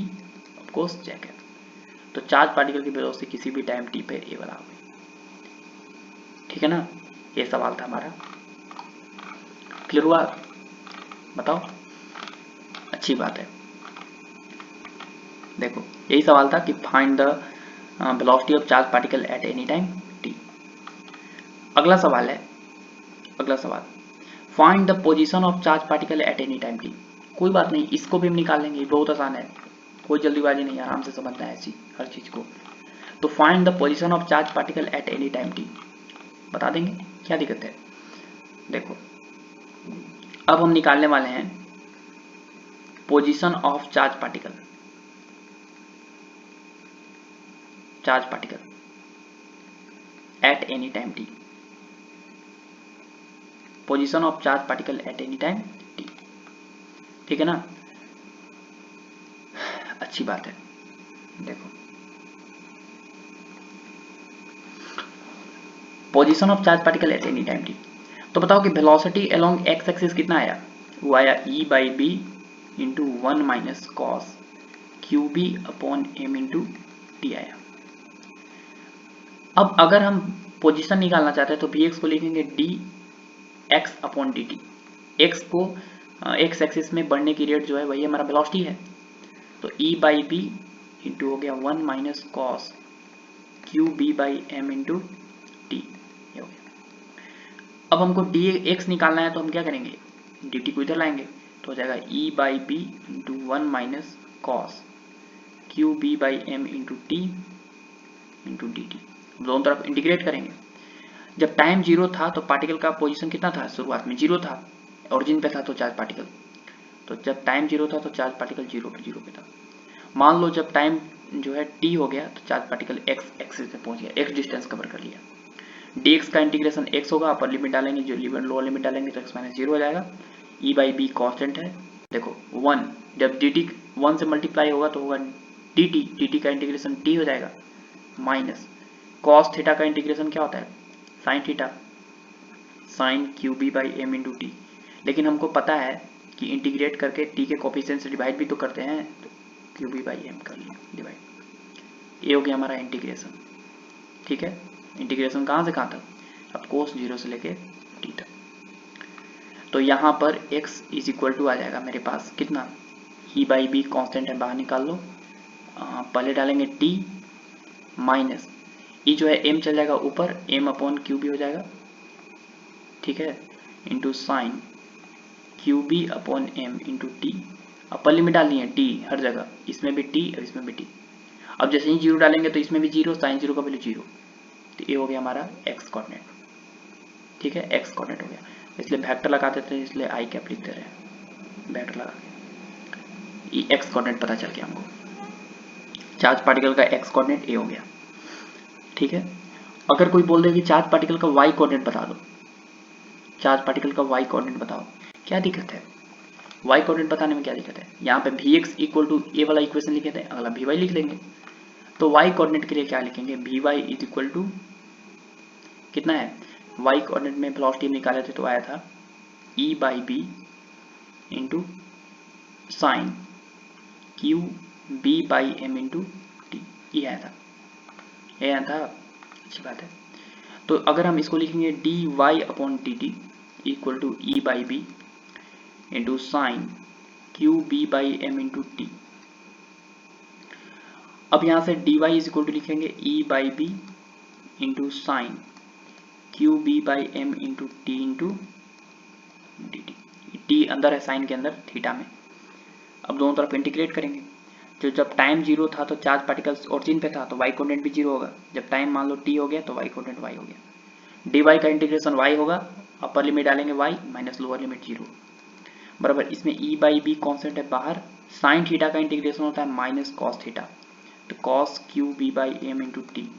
of course J cap. तो charge particle की वेलोसिटी किसी भी टाइम टी पे ए वाला होगी, ठीक है ना। ये सवाल था हमारा, क्लियर हुआ, बताओ। अच्छी बात है, देखो यही सवाल था कि find the velocity of charge particle eight any time T. अगला सवाल है, अगला सवाल, find the position of charge particle eight any time T. कोई बात नहीं, इसको भी हम निकाल लेंगे, बहुत आसान है, कोई जल्दीबाजी नहीं, आराम से समझना है ऐसी हर चीज को। तो find the position of charge particle eight any time T बता देंगे, क्या दिक्कत है। देखो अब हम निकालने वाले हैं position of charge particle, charge particle eight any time T, position of charge particle eight any time T, ठीक है ना। अच्छी बात है, देखो position of charge particle eight any time T. तो बताओ कि वेलोसिटी अलोंग एक्स एक्सिस कितना आया, वो आया E by B into 1 minus cos Q B upon M into T आया। अब अगर हम पोजीशन निकालना चाहते हैं तो वी एक्स को लिखेंगे D x upon D T, x को एक्स एक्सिस में बढ़ने की रेट जो है वही हमारा वेलोसिटी है, तो ई बाई बी इंटू हो गया 1 minus cos Q B by M into T, ये हो गया। अब हमको डी एक्स निकालना है तो हम क्या करेंगे, डी टी को इधर लाएंगे तो हो जाएगा E by B into 1 minus cos Q B by M into T into D T, दोनों तरफ इंटीग्रेट करेंगे। जब टाइम जीरो था तो पार्टिकल का पोजीशन कितना था, शुरुआत में जीरो था, ओरिजिन पे था तो चार्ज पार्टिकल, तो जब टाइम जीरो था तो चार्ज पार्टिकल जीरो पे था। मान लो जब टाइम जो है टी हो गया तो चार्ज पार्टिकल एक्स एक्सिस पे पहुंच गया, एक्स डिस्टेंस कवर कर लिया, डी एक्स का इंटीग्रेशन एक्स होगा, अपर लिमिट डालेंगे, जो लोअर लिमिट डालेंगे तो एक्स माइनस जीरो हो जाएगा, ई बाई बी कॉन्स्टेंट है, देखो 1, जब डी टी 1 से मल्टीप्लाई होगा तो होगा डी टी का इंटीग्रेशन टी हो जाएगा माइनस कॉस थीटा का इंटीग्रेशन क्या होता है, sine theta, sine Q B by M into T. लेकिन हमको पता है कि इंटीग्रेट करके टी के कोफिशिएंट से डिवाइड भी तो करते हैं, तो क्यू बी बाई एम कर लिया डिवाइड। ये हो गया हमारा इंटीग्रेशन। ठीक है, इंटीग्रेशन कहाँ से कहाँ तक, अब कोस 0 से लेके टी तक। तो यहाँ पर x इज इक्वल टू आ जाएगा मेरे पास कितना, ई बाई बी कॉन्स्टेंट है, बाहर निकाल लो। पहले डालेंगे t माइनस ई जो है m चल जाएगा ऊपर, m अपॉन क्यू बी हो जाएगा। ठीक है, into sine Q B upon M into T. Upper limit डालनी है t हर जगह, इसमें भी t और इसमें भी t। अब जैसे ही 0 डालेंगे तो इसमें भी 0, साइन 0 का वैल्यू 0। तो ये हो गया हमारा x कोऑर्डिनेट। ठीक है, x कोऑर्डिनेट हो गया, इसलिए वेक्टर लगा देते हैं, इसलिए आई कैप लिख दे रहे हैं वेक्टर लगा के। ये x कोऑर्डिनेट पता चल गया हमको, चार्ज पार्टिकल का x कोऑर्डिनेट ये हो गया। ठीक है, अगर कोई बोल दे कि चार्ज पार्टिकल का y कोऑर्डिनेट बता दो, चार्ज पार्टिकल का y कोऑर्डिनेट बताओ, क्या दिक्कत है, y कोऑर्डिनेट बताने में क्या दिक्कत है। यहाँ पे vx इक्वल टू ए वाला इक्वेशन लिखे थे, अगला vy लिख देंगे। तो y कोऑर्डिनेट के लिए क्या लिखेंगे, vy इज इक्वल टू कितना है, y कोऑर्डिनेट में वेलोसिटी निकाले थे तो आया था e by B into sine Q B by M into T, ये आया था, ये आया था। अच्छी बात है। तो अगर हम इसको लिखेंगे D Y upon T T equal to E by B into sine Q B by M into T. अब यहाँ से D Y is equal to लिखेंगे E by B into sine Q B by M into T into D T. T अंदर है sign के अंदर theta में। अब दोनों तरफ इंटीग्रेट करेंगे। जो जब टाइम 0 था तो चार्ज पार्टिकल्स ओरिजिन पे था तो y कोऑर्डिनेट भी 0 होगा। जब टाइम मान लो t हो गया तो y कोऑर्डिनेट y हो गया। dy का इंटीग्रेशन y होगा, अपर लिमिट डालेंगे y माइनस लोअर लिमिट 0 बराबर। इसमें e बाई बी कॉन्स्टेंट है बाहर, साइन थीटा का इंटीग्रेशन होता है माइनस कॉस थीटा, तो cos Q B by M into T,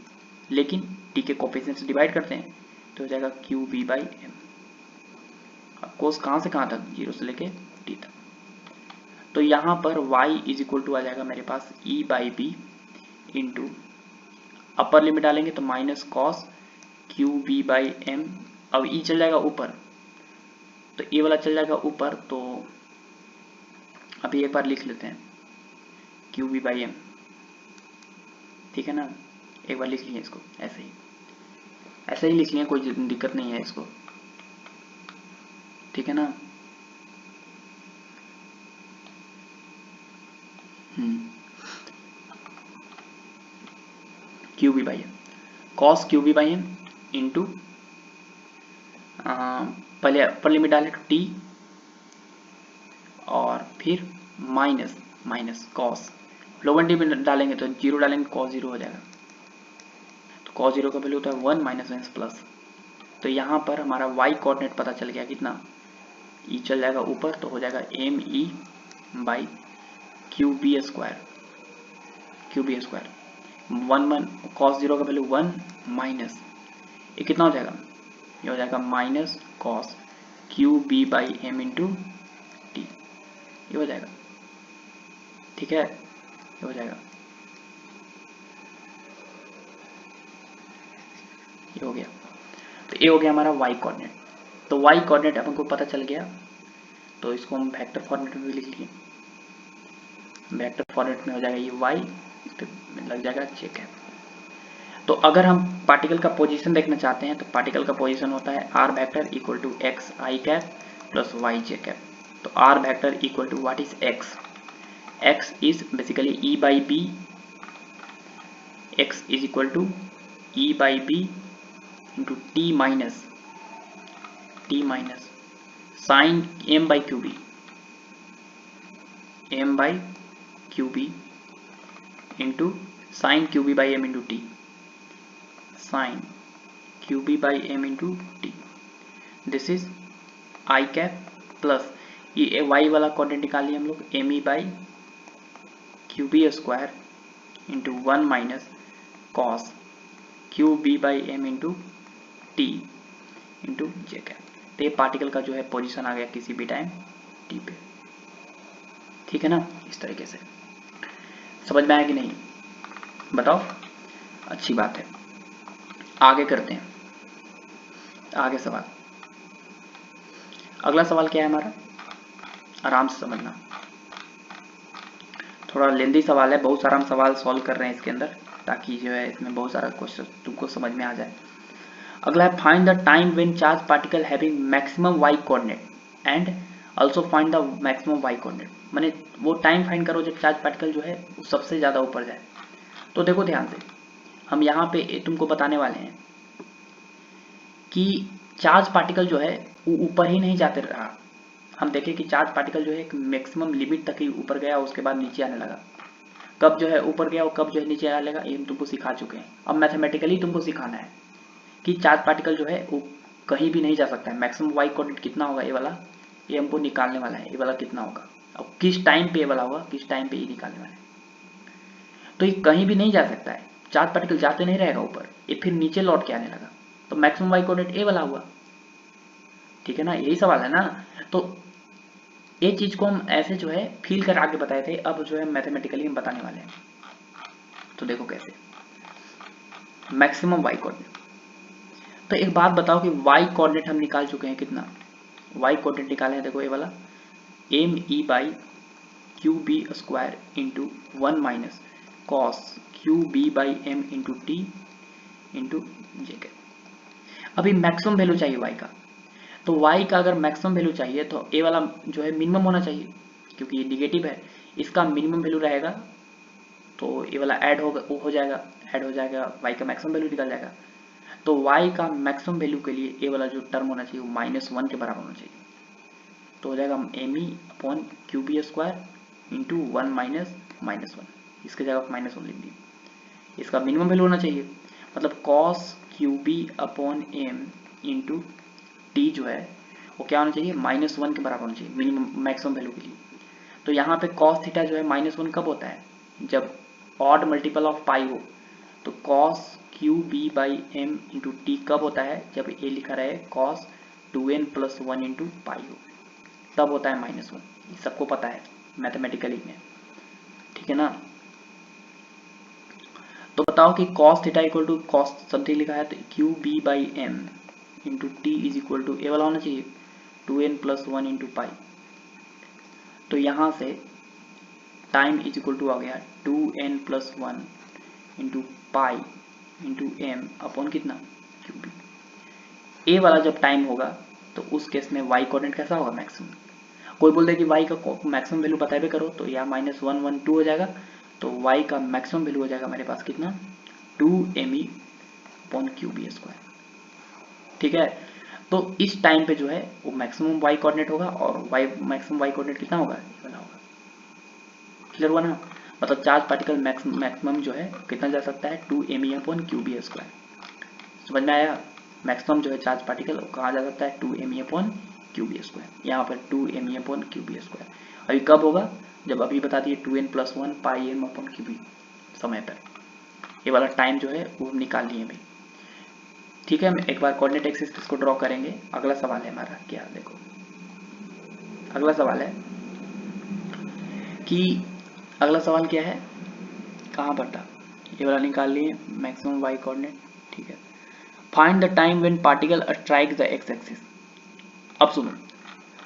लेकिन t के कोफिशिएंट से डिवाइड करते हैं तो हो जाएगा क्यू बी बाई एम। अब कोस कहाँ से कहाँ तक, 0 से लेके t तक। तो यहाँ पर y इज इक्वल टू आ जाएगा मेरे पास e by B into upper limit डालेंगे तो minus cos Q B by M. अब e चल जाएगा ऊपर तो ए वाला चल जाएगा ऊपर, तो अभी एक बार लिख लेते हैं क्यू बी बाई एम। ठीक है ना, एक बार लिख लिए इसको, ऐसे ही लिख लिए, कोई दिक्कत नहीं है इसको। ठीक है ना, Q B by M, cos Q B by M into पहले अपर लिमिट डाले तो टी और फिर माइनस कॉस, लोअर लिमिट डालेंगे तो 0 डालेंगे कॉस 0 हो जाएगा। तो कॉस 0 का वैल्यू होता है 1 माइनस वन प्लस। तो यहाँ पर हमारा y कोऑर्डिनेट पता चल गया कितना, e चल जाएगा ऊपर तो हो जाएगा M E by Q B square, one cos 0 का वैल्यू 1 माइनस ये कितना हो जाएगा, ये हो जाएगा minus cos Q B by M into T, ये हो जाएगा। ठीक है, ये हो जाएगा, ये हो गया। तो ये हो गया हमारा y कोऑर्डिनेट। तो y कोऑर्डिनेट अपन को पता चल गया, तो इसको हम वेक्टर फॉर्मेट में भी लिख लिए। वेक्टर फॉर्मेट में हो जाएगा ये y, तो लग जाएगा चेक है। तो अगर हम पार्टिकल का पोजीशन देखना चाहते हैं तो पार्टिकल का पोजीशन होता है r vector equal to X I cap plus Y J cap. तो r vector equal to what is x, x is basically e by B, x is equal to e by B into T minus sine m by Q B, m by Q B into sine Q B by M into T, sine Q B by M into T. This is I cap plus ये Y वाला coordinate निकाल लिया हम लोग, M E by Q B square into 1 minus cos Q B by M into T into J cap. तो ये particle का जो है पोजीशन आ गया किसी भी टाइम टी पे। ठीक है ना, इस तरीके से समझ में आया कि नहीं, बताओ। अच्छी बात है, आगे करते हैं आगे सवाल। अगला सवाल क्या है हमारा, आराम से समझना, थोड़ा लेंदी सवाल है, बहुत सारा हम सवाल सॉल्व कर रहे हैं इसके अंदर, ताकि जो है इसमें बहुत सारा क्वेश्चन तुमको समझ में आ जाए। अगला है find the time when charge particle having maximum Y coordinate and also find the maximum Y coordinate, माने वो टाइम फाइंड करो जब चार्ज पार्टिकल जो है वो सबसे ज़्यादा ऊपर जाए। तो देखो ध्यान से, हम यहाँ पे तुमको बताने वाले हैं कि चार्ज पार्टिकल जो है वो ऊपर ही नहीं जाते रहा। हम देखें कि चार्ज पार्टिकल जो है एक मैक्सिमम लिमिट तक ही ऊपर गया, उसके बाद नीचे आने लगा। कब जो है ऊपर गया और कब जो है नीचे आने लगा, ये हम तुमको सिखा चुके हैं। अब मैथमेटिकली तुमको सिखाना है कि चार्ज पार्टिकल जो है वो कहीं भी नहीं जा सकता है। मैक्सिमम वाई कोऑर्डिनेट कितना होगा, ये वाला, ये हमको निकालने वाला है, ये वाला कितना होगा, अब किस टाइम पे ये वाला होगा, किस टाइम पे ये निकालने वाला है। तो ये कहीं भी नहीं जा सकता है, चार्ज पार्टिकल जाते नहीं रहेगा ऊपर, ये फिर नीचे लौट के आने लगा, तो मैक्सिमम वाई कोऑर्डिनेट ए वाला हुआ। ठीक है ना, यही सवाल है ना। तो ये चीज को हम ऐसे जो है फील कर आगे बताए थे, अब जो है मैथमेटिकली हम बताने वाले हैं। तो देखो कैसे, मैक्सिमम वाई कोऑर्डिनेट। तो एक बात बताओ कि वाई कोऑर्डिनेट हम निकाल चुके हैं कितना, वाई कोऑर्डिनेट निकाले हैं, देखो ये वाला M E by Q B square into 1 minus cos Q B by M into T into J K. अभी मैक्सिमम वैल्यू चाहिए वाई का, तो y का अगर मैक्सिमम वैल्यू चाहिए तो a वाला जो है मिनिमम होना चाहिए, क्योंकि ये निगेटिव है, इसका मिनिमम वैल्यू रहेगा, तो ये वाला ऐड हो जाएगा, ऐड हो जाएगा, y का मैक्सिमम वैल्यू निकल जाएगा। तो y का मैक्सिमम वैल्यू के लिए a वाला जो टर्म होना चाहिए वो -1 के बराबर होना चाहिए। तो हो जाएगा M E upon Q B square into 1 minus -1, इसके जगह -1 लिख दिए। इसका मिनिमम वैल्यू होना चाहिए, मतलब cos Q B upon M into T जो है वो क्या होना चाहिए, -1 के बराबर होना चाहिए मिनिमम मैक्सिमम वैल्यू के लिए। तो यहाँ पे cos थीटा जो है -1 कब होता है, जब ऑड मल्टीपल ऑफ पाई हो। तो cos Q B by M into T कब होता है, जब ए लिखा रहे cos 2n प्लस 1 इंटू पाई हो, तब होता है -1। ये सबको पता है मैथमेटिकली में, ठीक है ना। तो बताओ कि cos theta equal to cos something लिखा है, तो Q B by M into T is equal to A वाला होना चाहिए 2n प्लस 1 इंटू पाई। तो यहाँ से टाइम इज इक्वल टू आ गया 2n plus 1 into pi into M upon कितना क्यू बी। ए वाला जब टाइम होगा तो उस केस में y कोऑर्डिनेट कैसा होगा, मैक्सिमम। कोई बोल दे कि y का मैक्सिमम वैल्यू पता भी करो, तो या -1 1 2 हो जाएगा, तो y का मैक्सिमम वैल्यू हो जाएगा मेरे पास कितना 2me upon Q B square. ठीक है, तो इस टाइम पे जो है वो मैक्सिमम y कोऑर्डिनेट होगा, और मैक्सिमम y कोऑर्डिनेट कितना होगा, ये वाला होगा। क्लियर हुआ ना, मतलब चार्ज पार्टिकल मैक्सिमम जो है कितना जा सकता है 2me upon Q B square. समझ में आया, मैक्सिमम जो है चार्ज पार्टिकल कहाँ जा सकता है 2me upon Q B square, यहाँ पर 2me upon Q B square. अभी कब होगा, जब अभी बता दिए 2n प्लस 1 पाई एम अपॉन क्यू बी समय पर, ये वाला टाइम जो है वो हम निकाल लिए अभी। ठीक है, एक बार कोऑर्डिनेट एक्सिस को ड्रॉ करेंगे। अगला सवाल है हमारा क्या, देखो अगला सवाल है कि अगला सवाल क्या है, कहाँ पर था, ये वाला निकाल लिए मैक्सिमम वाई कोऑर्डिनेट। ठीक है, find the time when particle strike the X axis. अब सुनो,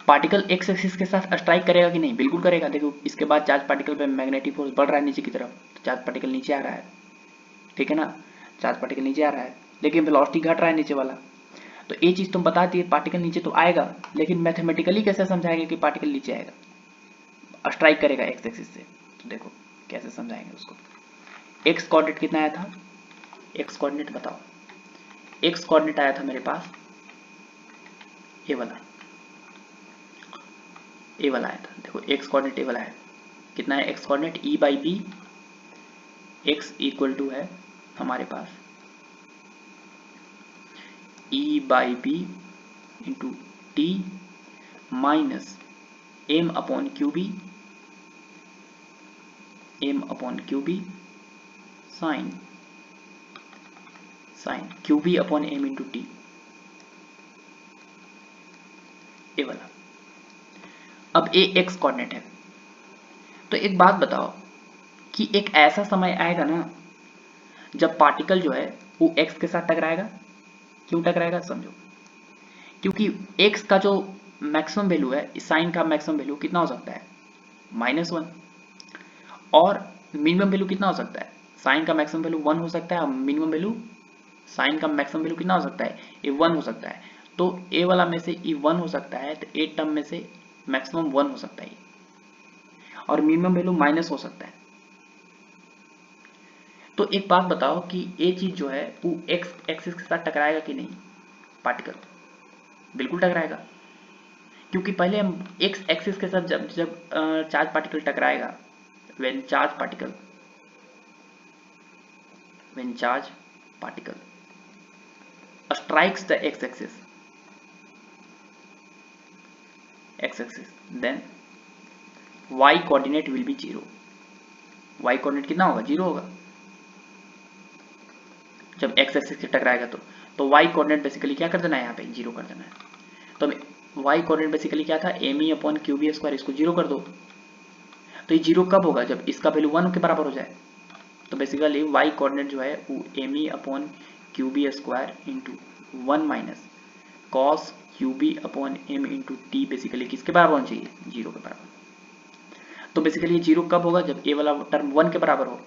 पार्टिकल एक्स एक्सिस के साथ स्ट्राइक करेगा कि नहीं, बिल्कुल करेगा। देखो इसके बाद चार्ज पार्टिकल पे मैग्नेटिक फोर्स बढ़ रहा है नीचे की तरफ, तो चार्ज पार्टिकल नीचे आ रहा है, ठीक है ना, चार्ज पार्टिकल नीचे आ रहा है, लेकिन वेलोसिटी घट रहा है नीचे वाला। तो ये चीज तुम बता दिए, पार्टिकल नीचे तो आएगा, लेकिन मैथमेटिकली कैसे समझाएंगे कि पार्टिकल नीचे आएगा, स्ट्राइक करेगा एक्स एक्सिस से। तो देखो कैसे समझाएंगे उसको। एक्स कोऑर्डिनेट कितना आया था, एक्स कोऑर्डिनेट बताओ, एक्स कोऑर्डिनेट आया था मेरे पास ये वाला, ए वाला आया था। देखो एक्स कोऑर्डिनेट ए वाला है, कितना है X coordinate E by B, X equal to है हमारे पास E by B into T minus M upon Q B, M upon Q B sine Q B upon M into T, A वाला। अब ए x coordinate है, तो एक बात बताओ कि एक ऐसा समय आएगा ना जब पार्टिकल जो है वो एक्स के साथ टकराएगा। क्यों टकराएगा समझो, क्योंकि एक्स का जो मैक्सिमम वैल्यू है, साइन का मैक्सिमम वैल्यू कितना हो सकता है, -1, और मिनिमम वैल्यू कितना हो सकता है, साइन का मैक्सिमम वैल्यू 1 हो सकता है, और मिनिमम वैल्यू साइन का मैक्सिमम वैल्यू कितना हो सकता है, ये 1 हो सकता है। तो ए वाला में से ये 1 हो सकता है, तो ए टर्म में से मैक्सिमम 1 हो सकता है, और मिनिमम वैल्यू माइनस हो सकता है। तो एक बात बताओ कि ये चीज जो है वो एक्स एक्सिस के साथ टकराएगा कि नहीं, पार्टिकल बिल्कुल टकराएगा, क्योंकि पहले हम एक्स एक्सिस के साथ जब जब चार्ज पार्टिकल टकराएगा, when charge particle strikes the x axis, then y coordinate will be 0, y coordinate कितना होगा, 0 होगा जब x एक्सिस से टकराएगा। तो y कोऑर्डिनेट बेसिकली क्या कर देना है, यहाँ पे 0 कर देना है। तो y कोऑर्डिनेट बेसिकली क्या था, me अपॉन क्यूबी स्क्वायर, इसको 0 कर दो। तो ये 0 कब होगा, जब इसका वैल्यू 1 के बराबर हो जाए। तो बेसिकली y कोऑर्डिनेट जो है वो me upon Q B square into 1 minus cos Q B upon M into T basically किसके बराबर होना चाहिए, 0 के बराबर। तो बेसिकली ये 0 कब होगा, जब ए वाला टर्म 1 के बराबर हो।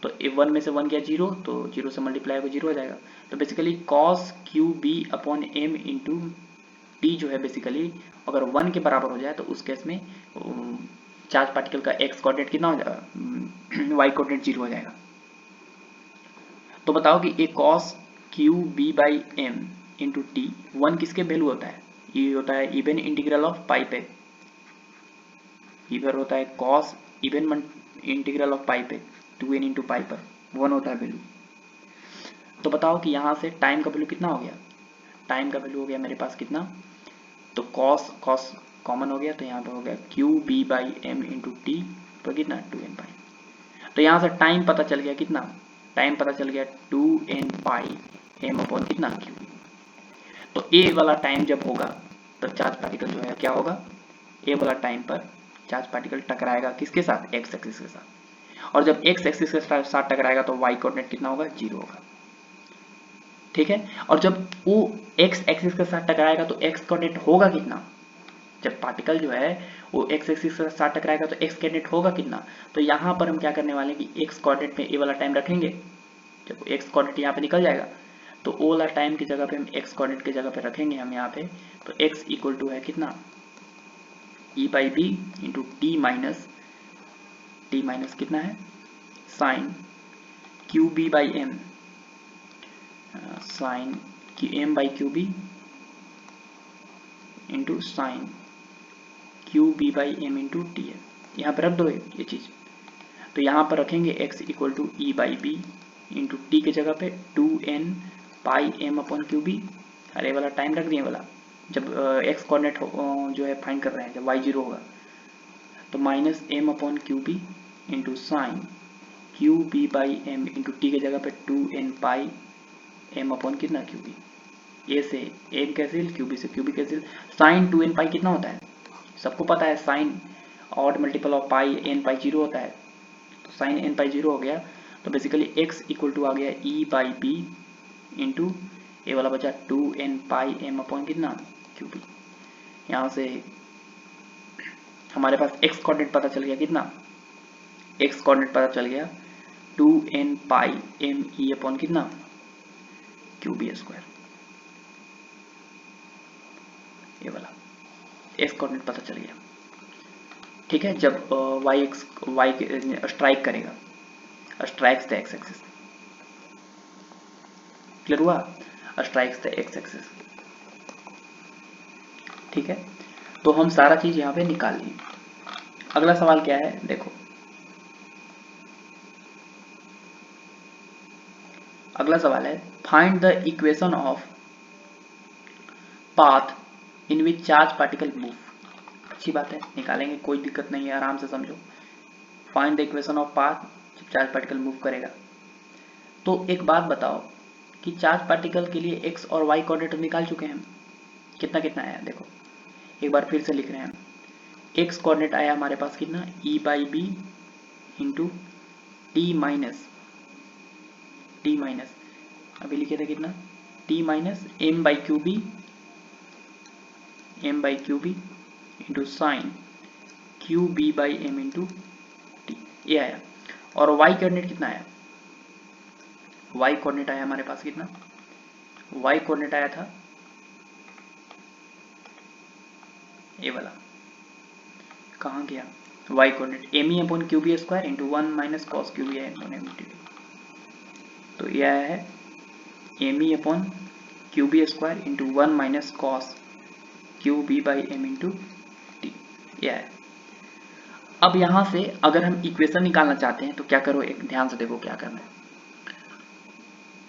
तो ए 1 में से 1 गया 0, तो 0 से मल्टीप्लाई होकर 0 हो जाएगा। तो basically cos Q B upon M into T जो है बेसिकली अगर 1 के बराबर हो जाए तो उस केस में चार्ज पार्टिकल का एक्स कोऑर्डिनेट कितना हो जाएगा, वाई कोऑर्डिनेट 0 हो जाएगा। तो बताओ कि A cos Q B by M into T 1 किसके वैल्यू होता है, ये होता है इवन इंटीग्रल ऑफ पाई पे, इधर होता है कॉस इवन इंटीग्रल ऑफ पाई पे 2n इंटू पाई पर 1 होता है वैल्यू। तो बताओ कि यहाँ से टाइम का वैल्यू कितना हो गया, टाइम का वैल्यू हो गया मेरे पास कितना, तो कॉस कॉस कॉमन हो गया, तो यहाँ पर हो गया Q B by M into T पर कितना 2n पाई। तो यहाँ से टाइम पता चल गया कितना, टाइम पता चल गया 2n पाई एम अपॉन कितना क्यू। तो ए वाला टाइम जब होगा तो चार्ज पार्टिकल जो है क्या होगा, ए वाला टाइम पर चार्ज पार्टिकल टकराएगा किसके साथ, एक्स एक्सिस के साथ, और जब एक्स एक्सिस के साथ टकराएगा तो वाई कोऑर्डिनेट कितना होगा, 0 होगा। ठीक है, और जब वो एक्स एक्सिस के साथ टकराएगा तो एक्स कोऑर्डिनेट होगा कितना, जब पार्टिकल जो है वो एक्स एक्सिस के साथ टकराएगा तो एक्स कोऑर्डिनेट होगा कितना। तो यहाँ पर हम क्या करने वाले हैं कि एक्स कोऑर्डिनेट में ए वाला टाइम रखेंगे, जब एक्स कोऑर्डिनेट यहाँ पे निकल जाएगा तो ओ वाला टाइम की जगह पे हम एक्स कोऑर्डिनेट की जगह पे रखेंगे हम यहाँ पे, तो एक्स इक्वल टू है कितना, E by B into T minus कितना है sine Q B by M, sine M by Q B into sine Q B by M into T है, यहाँ पर रख दो ये चीज़। तो यहाँ पर रखेंगे x equal to E by B into T के जगह पे 2n pi M upon Q B, अरे वाला टाइम रख दिए वाला, जब x कोऑर्डिनेट जो है फाइंड कर रहे हैं जब y 0 होगा, तो minus M upon Q B into sine Q B by M into T के जगह पे 2n पाई एम अपॉन कितना क्यू बी, ए से एम कैंसिल, क्यू बी से Q B cancel, sine 2n pi कितना होता है, सबको पता है sine odd multiple of pi N pi 0 होता है, तो साइन एन पाई 0 हो गया। तो बेसिकली x इक्वल टू आ गया ई बाई बी इंटू ए वाला बचा 2n पाई एम अपॉन कितना क्यू बी। यहाँ से हमारे पास x कोऑर्डिनेट पता चल गया कितना, x कोऑर्डिनेट पता चल गया 2n pi M E upon कितना क्यू बी स्क्वायर, ये वाला x कोऑर्डिनेट पता चल गया। ठीक है, जब y स्ट्राइक करेगा, strikes the X axis, clear हुआ, स्ट्राइक्स द एक्स एक्सिस। ठीक है, तो हम सारा चीज यहाँ पे निकाल लिए। अगला सवाल क्या है, देखो अगला सवाल है find the equation of path in which charge particle move. अच्छी बात है, निकालेंगे, कोई दिक्कत नहीं है, आराम से समझो। Find the equation of path जब चार्ज पार्टिकल मूव करेगा। तो एक बात बताओ कि चार्ज पार्टिकल के लिए एक्स और वाई कोऑर्डिनेट निकाल चुके हैं, कितना कितना आया देखो, एक बार फिर से लिख रहे हैं। एक्स कोऑर्डिनेट आया हमारे पास कितना, E by B into T minus अभी लिखे थे कितना, T minus M by Q B M by Q B into sine Q B by M into T, ये आया। और वाई कोऑर्डिनेट कितना आया, वाई कोऑर्डिनेट आया हमारे पास कितना, वाई कोऑर्डिनेट आया था ये वाला, कहाँ गया Y coordinate, M E upon Q B square into 1 minus cos Q B upon M T, तो ये आया है M E upon Q B square into 1 minus cos Q B by M into T, ये आया। अब यहां से अगर हम इक्वेशन निकालना चाहते हैं तो क्या करो, एक ध्यान से देखो क्या करना है,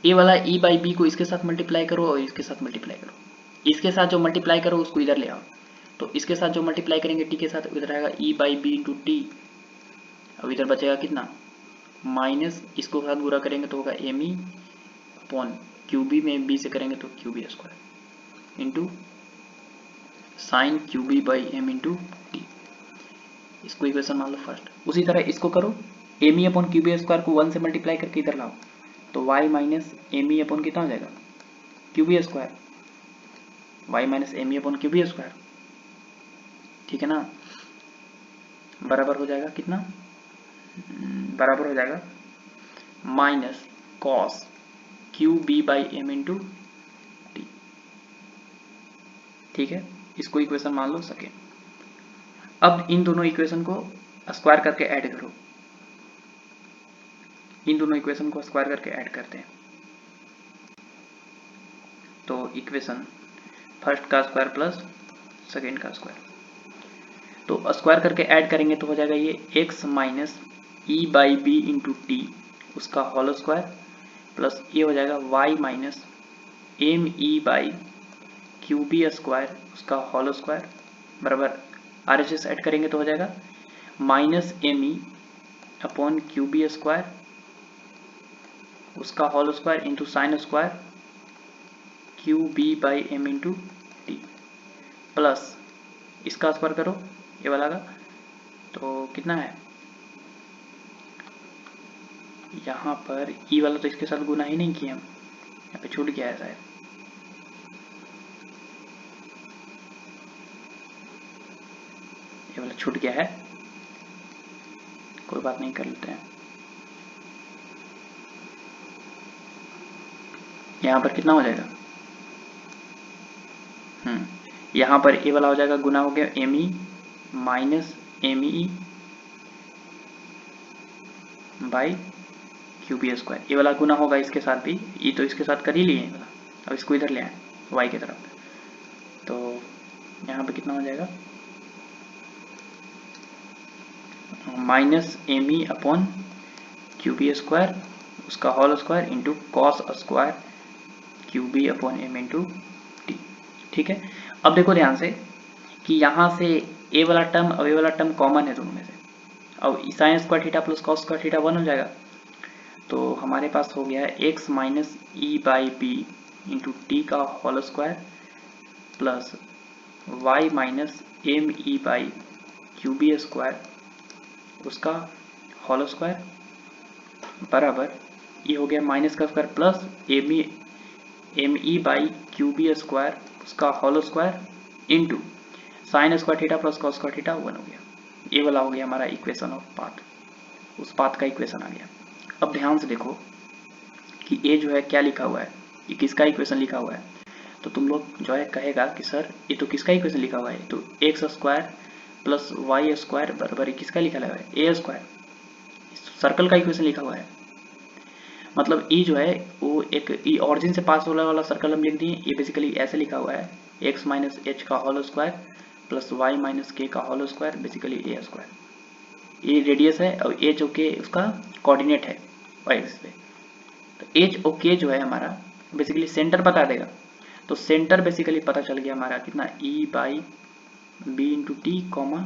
ए वाला ई बाई बी को इसके साथ मल्टीप्लाई करो और इसके साथ मल्टीप्लाई करो, इसके साथ जो मल्टीप्लाई करो उसको इधर ले आओ, तो इसके साथ जो मल्टीप्लाई करेंगे टी के साथ इधर आएगा ई बाई बी इंटू टी, अब इधर बचेगा कितना माइनस, इसको साथ गुणा करेंगे तो होगा M E upon Q B में बी से करेंगे तो Q B square into sine Q B by M into T, इसको इक्वेशन मान लो फर्स्ट। उसी तरह इसको करो, M E upon Q B square को 1 से मल्टीप्लाई करके इधर लाओ, तो y minus M E upon कितना हो जाएगा Q B square, y minus M E upon Q B square, ठीक है ना, बराबर हो जाएगा कितना, बराबर हो जाएगा minus cos Q B by M into T, ठीक है, इसको इक्वेशन मान लो सेकेंड। अब इन दोनों इक्वेशन को स्क्वायर करके ऐड करो, इन दोनों इक्वेशन को स्क्वायर करके ऐड करते हैं, तो इक्वेशन फर्स्ट का स्क्वायर प्लस सेकेंड का स्क्वायर, तो स्क्वायर करके ऐड करेंगे तो हो जाएगा ये x minus E by B into T उसका होल स्क्वायर प्लस ये हो जाएगा y minus M E by Q B square उसका होल स्क्वायर बराबर आर एच एस ऐड करेंगे तो हो जाएगा minus M E upon Q B square उसका whole square into sine square Q B by M into T plus इसका square करो ये वाला का, तो कितना है यहाँ पर ई वाला तो इसके साथ गुना ही नहीं किया हम, यहाँ पे छूट गया है शायद, ये वाला छूट गया है, कोई बात नहीं कर लेते हैं। यहाँ पर कितना हो जाएगा, यहाँ पर ए वाला हो जाएगा गुना हो गया M E minus M E by Q B square, ये वाला गुना होगा इसके साथ भी, ये तो इसके साथ कर ही लिए वाला, अब इसको इधर ले आए वाई की तरफ, तो यहाँ पे कितना हो जाएगा minus M E upon Q B square उसका whole square into cos square Q B upon M into T, ठीक है। अब देखो ध्यान से कि यहाँ से ए वाला टर्म और ए वाला टर्म कॉमन है दोनों में से, अब sign square theta plus cos square theta 1 हो जाएगा, तो हमारे पास हो गया है x minus E by B into T का whole square plus y minus M E by Q B square उसका होल स्क्वायर बराबर ये हो गया माइनस का square plus M E by Q B square उसका whole square into sine square theta plus cos square theta 1 हो गया, ये वाला हो गया हमारा इक्वेशन ऑफ पाथ, उस पाथ का इक्वेशन आ गया। अब ध्यान से देखो कि ये जो है क्या लिखा हुआ है, ये किसका इक्वेशन लिखा हुआ है, तो तुम लोग जो है कहेगा कि सर ये तो किसका इक्वेशन लिखा हुआ है, तो X square plus Y square बराबर किसका लिखा हुआ है ए स्क्वायर, सर्कल का इक्वेशन लिखा हुआ है, मतलब ई जो है वो एक ई ऑरिजिन से पास होने वाला सर्कल हम लिख दिए, ये बेसिकली ऐसे लिखा हुआ है एक्स माइनस एच का whole square plus Y minus K का whole square basically A square, ये रेडियस है और एच ओ के उसका कोऑर्डिनेट है वाई एक्सिस पे, तो एच ओ के जो है हमारा बेसिकली सेंटर बता देगा, तो सेंटर बेसिकली पता चल गया हमारा कितना E by B into T comma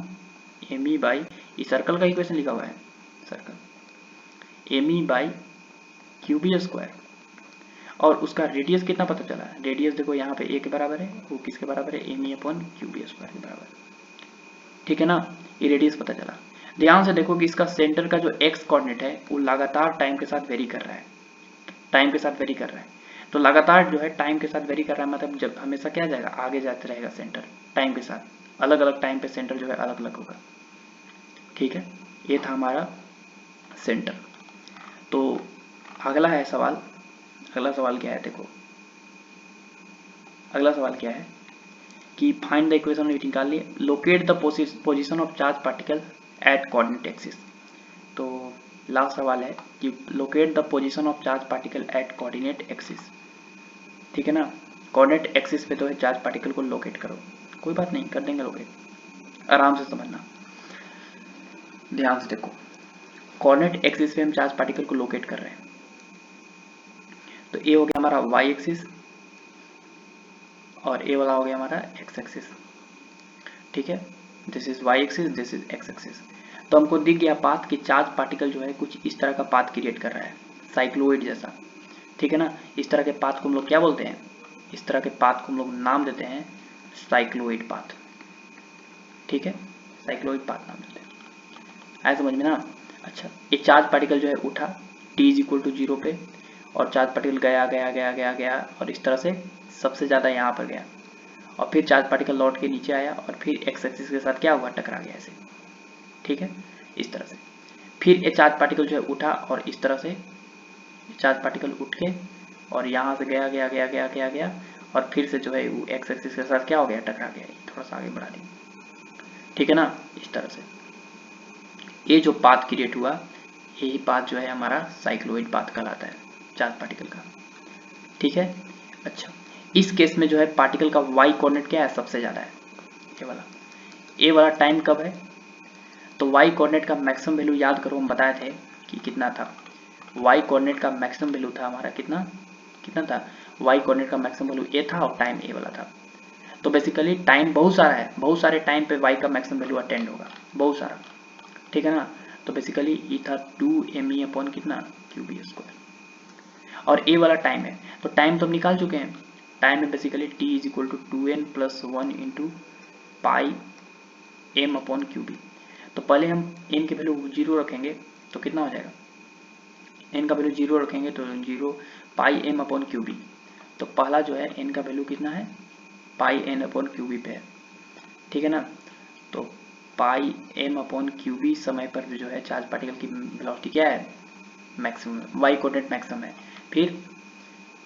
M E by, ये सर्कल का इक्वेशन लिखा हुआ है circle M E by Q B square, और उसका रेडियस कितना पता चला, रेडियस देखो यहाँ पे ए के बराबर है, वो किसके बराबर है M E upon Q B square के बराबर, ठीक है ना, ये रेडियस पता चला। ध्यान से देखो कि इसका सेंटर का जो एक्स कोऑर्डिनेट है वो लगातार टाइम के साथ वेरी कर रहा है, टाइम के साथ वेरी कर रहा है, तो लगातार जो है टाइम के साथ वेरी कर रहा है, मतलब जब हमेशा क्या जाएगा, आगे जाते रहेगा सेंटर टाइम के साथ, अलग अलग टाइम पे सेंटर जो है अलग अलग होगा। ठीक है, ये था हमारा सेंटर। तो अगला है सवाल, अगला सवाल क्या है, देखो अगला सवाल क्या है कि फाइंड द इक्वेशन निकाल लिए, locate the position of charge particle eight coordinate axis. तो लास्ट सवाल है कि locate the position of charge particle eight coordinate axis. ठीक है ना, कोऑर्डिनेट एक्सिस पे तो है, चार्ज पार्टिकल को लोकेट करो, कोई बात नहीं, कर देंगे लोकेट, आराम से समझना, ध्यान से देखो। कोऑर्डिनेट एक्सिस पे हम चार्ज पार्टिकल को लोकेट कर रहे हैं। तो ये हो गया हमारा वाई एक्सिस और ये वाला हो गया हमारा एक्स एक्सिस। ठीक है, this is Y axis, this is X axis. तो हमको दिख गया पाथ कि चार्ज पार्टिकल जो है कुछ इस तरह का पाथ क्रिएट कर रहा है, साइक्लोइड जैसा। ठीक है ना, इस तरह के पाथ को हम लोग क्या बोलते हैं, इस तरह के पाथ को हम लोग नाम देते हैं साइक्लोइड पाथ। ठीक है, साइक्लोइड पाथ नाम देते हैं, आया समझ में ना। अच्छा, ये चार्ज पार्टिकल जो है उठा t इज इक्वल टू 0 पे, और चार्ज पार्टिकल गया गया गया गया गया और इस तरह से सबसे ज़्यादा यहाँ पर गया, और फिर चार्ज पार्टिकल लौट के नीचे आया और फिर एक्स एक्सिस के साथ क्या हुआ, टकरा गया ऐसे। ठीक है, इस तरह से। फिर ये चार्ज पार्टिकल जो है उठा और इस तरह से चार्ज पार्टिकल उठ के और यहाँ से गया गया गया गया गया गया और फिर से जो है वो एक्स एक्सिस के साथ क्या हो गया, टकरा गया। थोड़ा सा आगे बढ़ा दी, ठीक है ना, इस तरह से ये जो पाथ क्रिएट हुआ, यही पाथ जो है हमारा साइक्लोइड पाथ कहलाता है चार्ज पार्टिकल का। ठीक है, अच्छा इस केस में जो है पार्टिकल का वाई कोऑर्डिनेट क्या है, सबसे ज़्यादा है, ये वाला टाइम कब है, तो वाई कोऑर्डिनेट का मैक्सिमम वैल्यू याद करो, हम बताए थे कि कितना था, वाई कोऑर्डिनेट का मैक्सिमम वैल्यू था हमारा कितना, कितना था, वाई कोऑर्डिनेट का मैक्सिमम वैल्यू ए था और टाइम ए वाला था। तो बेसिकली टाइम बहुत सारा है, बहुत सारे टाइम पे वाई का मैक्सिमम वैल्यू अटेंड होगा, बहुत सारा। ठीक है ना, तो बेसिकली ई था 2me अपॉन कितना, क्यूबी स्क्वायर, और ए वाला टाइम है, तो टाइम तो हम निकाल चुके हैं, टाइम है basically t is equal to 2n plus 1 into pi M upon Q B. तो पहले हम n की वैल्यू 0 रखेंगे तो कितना हो जाएगा, n का वैल्यू 0 रखेंगे तो 0 पाई एम अपॉन क्यूबी। तो पहला जो है n का वैल्यू कितना है, पाई एन अपॉन क्यूबी पे है। ठीक है ना, तो पाई एम अपॉन क्यूबी समय पर जो है चार्ज पार्टिकल की वेलोसिटी क्या है, मैक्सिमम, वाई कोऑर्डिनेट मैक्सिमम है। फिर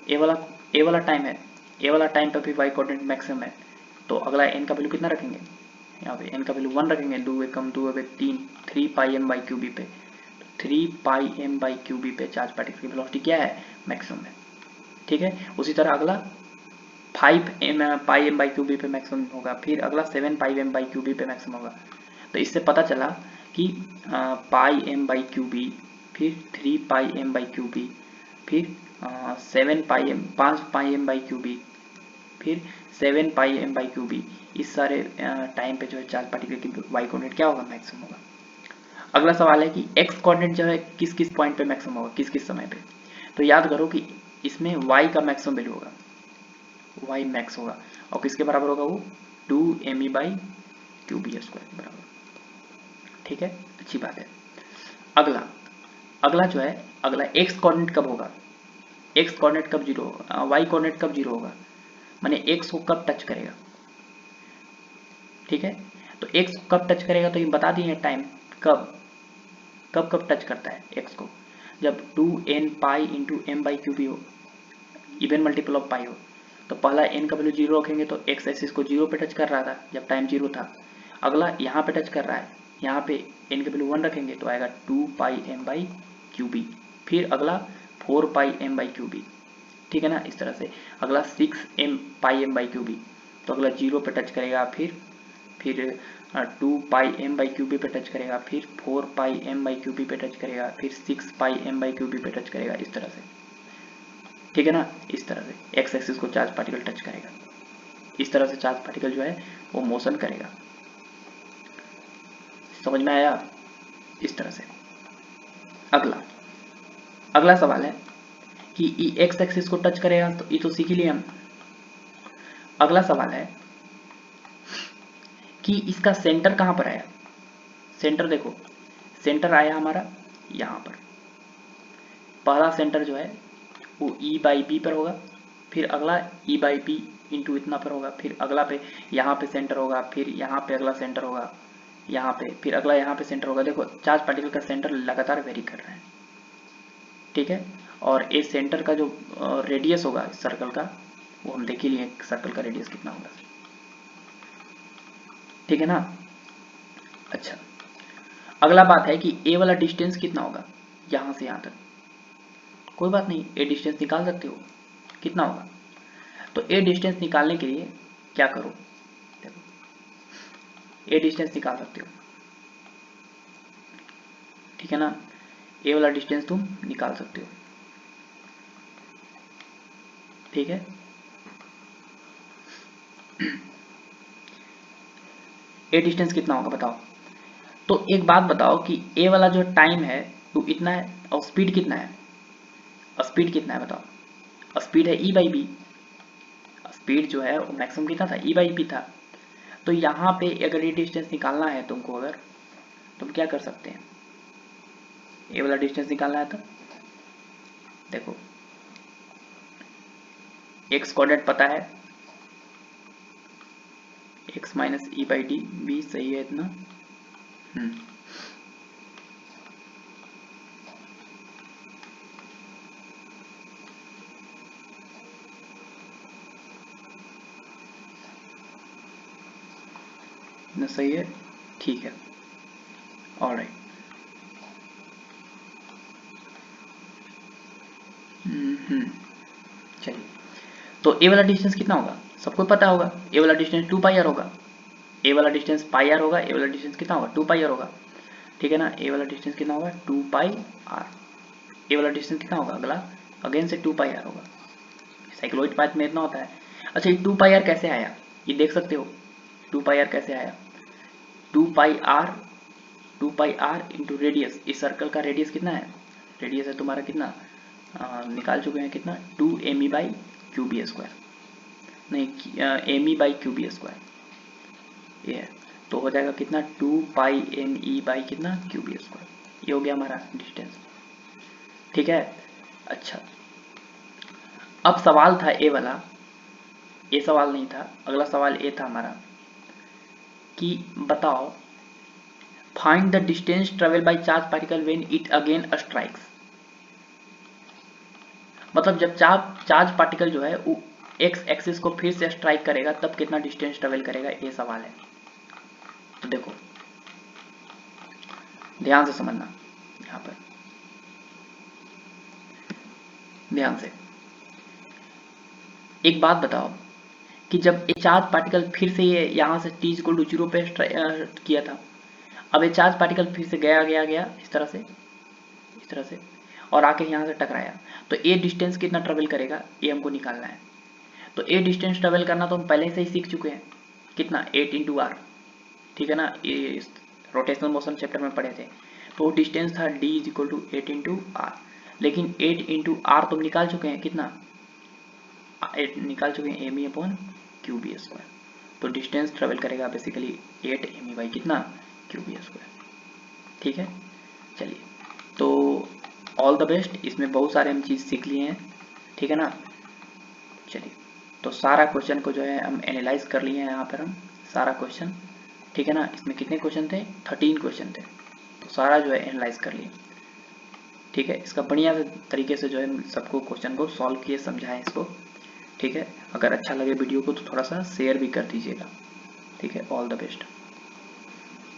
ए वाला टाइम है, ए वाला टाइम पर भी वाई कोऑर्डिनेट मैक्सिमम है। तो अगला एन का वैल्यू कितना रखेंगे, यहाँ पे एन का वैल्यू 1 रखेंगे, 2 एकम 2 3, 3 पाई एम बाई क्यूबी पे, तो 3 पाई एम बाई क्यूबी पे चार्ज पार्टिकल की वेलोसिटी क्या है, मैक्सिमम है। ठीक है, उसी तरह अगला 5 पाई एम बाई क्यूबी पे मैक्सिमम होगा, फिर अगला 7 पाई एम बाई क्यूबी पे मैक्सिमम होगा। तो इससे पता चला कि पाई एम बाई क्यूबी, फिर 3 पाई एम बाई क्यूबी, फिर 7 pi M, 5 pi M by Q B, फिर 7 पाई एम बाई क्यूबी, इस सारे टाइम पे जो है चार्ज पार्टिकल की वाई कोऑर्डिनेट क्या होगा, मैक्सिमम होगा। अगला सवाल है कि एक्स कोऑर्डिनेट जो है किस किस पॉइंट पे मैक्सिमम होगा, किस किस समय पे। तो याद करो कि इसमें वाई का मैक्सिमम वैल्यू होगा, वाई मैक्स होगा, और किसके बराबर होगा वो, 2me बाई क्यूबी स्क्वायर के बराबर। ठीक है, अच्छी बात है। अगला अगला जो है, अगला एक्स कोऑर्डिनेट कब होगा, एक्स कोऑर्डिनेट कब 0 होगा, वाई कोऑर्डिनेट कब 0 होगा, माने एक्स को कब टच करेगा। ठीक है, तो एक्स को कब टच करेगा, तो ये बता दिए टाइम, कब कब कब टच करता है एक्स को, जब 2n pi into M by Q B हो, इवन मल्टीपल ऑफ पाई हो। तो पहला n का वैल्यू 0 रखेंगे तो x एक्सिस को 0 पे टच कर रहा था जब टाइम 0 था। अगला यहाँ पे टच कर रहा है, यहाँ पे n का वैल्यू 1 रखेंगे तो आएगा 2 पाई एम बाई क्यूबी, फिर अगला 4 पाई एम बाई क्यूबी। ठीक है ना, इस तरह से अगला 6 M pi M by Q B, तो अगला 0 पे टच करेगा, फिर 2 पाई एम बाई क्यूबी पे टच करेगा, फिर 4 पाई एम बाई क्यूबी पे टच करेगा, फिर 6 पाई एम बाई क्यूबी पे टच करेगा, इस तरह से। ठीक है ना, इस तरह से एक्स एक्सिस को चार्ज पार्टिकल टच करेगा, इस तरह से चार्ज पार्टिकल जो है वो मोशन करेगा। समझ में आया, इस तरह से। अगला अगला सवाल है कि एक्स एक्सिस को टच करेगा, तो ये तो सीख ही लिए हम। अगला सवाल है कि इसका सेंटर कहां पर आया, सेंटर देखो, सेंटर आया हमारा यहां पर, पहला सेंटर जो है वो ई बाई बी पर होगा, फिर अगला ई बाई पी इंटू इतना पर होगा, फिर अगला पे यहाँ पे सेंटर होगा, फिर यहाँ पे अगला सेंटर होगा, यहाँ पे फिर अगला यहाँ पे सेंटर होगा। देखो चार्ज पार्टिकल का सेंटर लगातार वेरी कर रहे हैं, ठीक है। और इस सेंटर का जो रेडियस होगा इस सर्कल का, वो हम देख ही लिए सर्कल का रेडियस कितना होगा, ठीक है ना। अच्छा, अगला बात है कि ए वाला डिस्टेंस कितना होगा यहाँ से यहाँ तक। कोई बात नहीं, ए डिस्टेंस निकाल सकते हो, कितना होगा। तो ए डिस्टेंस निकालने के लिए क्या करो, देखो ए डिस्टेंस निकाल सकते हो, ठीक है ना। ए वाला डिस्टेंस तुम निकाल सकते हो, ठीक है। ए डिस्टेंस कितना होगा बताओ। तो एक बात बताओ कि ए वाला जो टाइम है वो इतना है और स्पीड कितना है, स्पीड कितना है बताओ। स्पीड है ई बाई बी, स्पीड जो है वो मैक्सिमम कितना था, ई बाई बी था। तो यहाँ पे अगर ये डिस्टेंस निकालना है तुमको, अगर तुम क्या कर सकते हैं, ए वाला डिस्टेंस निकालना है तो देखो एक्स कोऑर्डिनेट पता है, X minus E by D B, सही है इतना। इतना सही है, ठीक है, ऑलराइट। चलिए, तो ए वाला डिस्टेंस कितना होगा सबको पता होगा, ए वाला डिस्टेंस 2 पाई आर होगा, ए वाला डिस्टेंस पाई आर होगा, ए वाला डिस्टेंस कितना होगा 2 पाई आर होगा, ठीक है ना। ए वाला डिस्टेंस कितना होगा 2 पाई आर, ए वाला डिस्टेंस कितना होगा अगला, अगेन से 2 पाई आर होगा। साइक्लोइड पाथ में इतना होता है। अच्छा, ये 2 पाई आर कैसे आया, ये देख सकते हो 2 पाई आर कैसे आया, 2 पाई आर इंटू रेडियस। इस सर्कल का रेडियस कितना है, रेडियस है तुम्हारा कितना, निकाल चुके हैं कितना, 2 M E by Q B square, नहीं M E by Q B square, ये है। तो हो जाएगा कितना 2 पाई एम ई बाई कितना क्यू बी स्क्वायर, ये हो गया हमारा डिस्टेंस, ठीक है। अच्छा, अब सवाल था ए वाला, ये सवाल नहीं था, अगला सवाल ये था हमारा कि बताओ find the distance travel by charge particle when it again strikes. मतलब जब चार्ज पार्टिकल जो है वो एक्स एक्सिस को फिर से स्ट्राइक करेगा तब कितना डिस्टेंस ट्रेवल करेगा, ये सवाल है। तो देखो ध्यान से समझना, यहां पर ध्यान से एक बात बताओ कि जब ये चार्ज पार्टिकल फिर से ये यहां से t इक्वल टू 0 पे किया था, अब ये चार्ज पार्टिकल फिर से गया इस तरह से और आके यहाँ से टकराया, तो ये डिस्टेंस कितना ट्रेवल करेगा ये हमको निकालना है। तो ये डिस्टेंस ट्रेवल करना तो हम पहले से ही सीख चुके हैं, कितना 8 इंटू आर, ठीक है ना, ये रोटेशनल मोशन चैप्टर में पढ़े थे। तो डिस्टेंस था d is equal to 8 into R, लेकिन 8 इंटू आर तुम निकाल चुके हैं कितना, 8 निकाल चुके हैं M E upon Q B square. तो डिस्टेंस ट्रेवल करेगा बेसिकली 8 एम ई बाई कितना क्यू बी स्क्वायर, ठीक है। चलिए, तो ऑल द बेस्ट, इसमें बहुत सारे हम चीज़ सीख लिए हैं, ठीक है ना। चलिए, तो सारा क्वेश्चन को जो है हम एनालाइज कर लिए हैं यहाँ पर हम सारा क्वेश्चन, ठीक है ना। इसमें कितने क्वेश्चन थे, 13 क्वेश्चन थे, तो सारा जो है एनालाइज कर लिए, ठीक है। इसका बढ़िया तरीके से जो है सबको क्वेश्चन को सॉल्व किए समझाएं इसको, ठीक है। अगर अच्छा लगे वीडियो को तो थोड़ा सा शेयर भी कर दीजिएगा, ठीक है। All the best.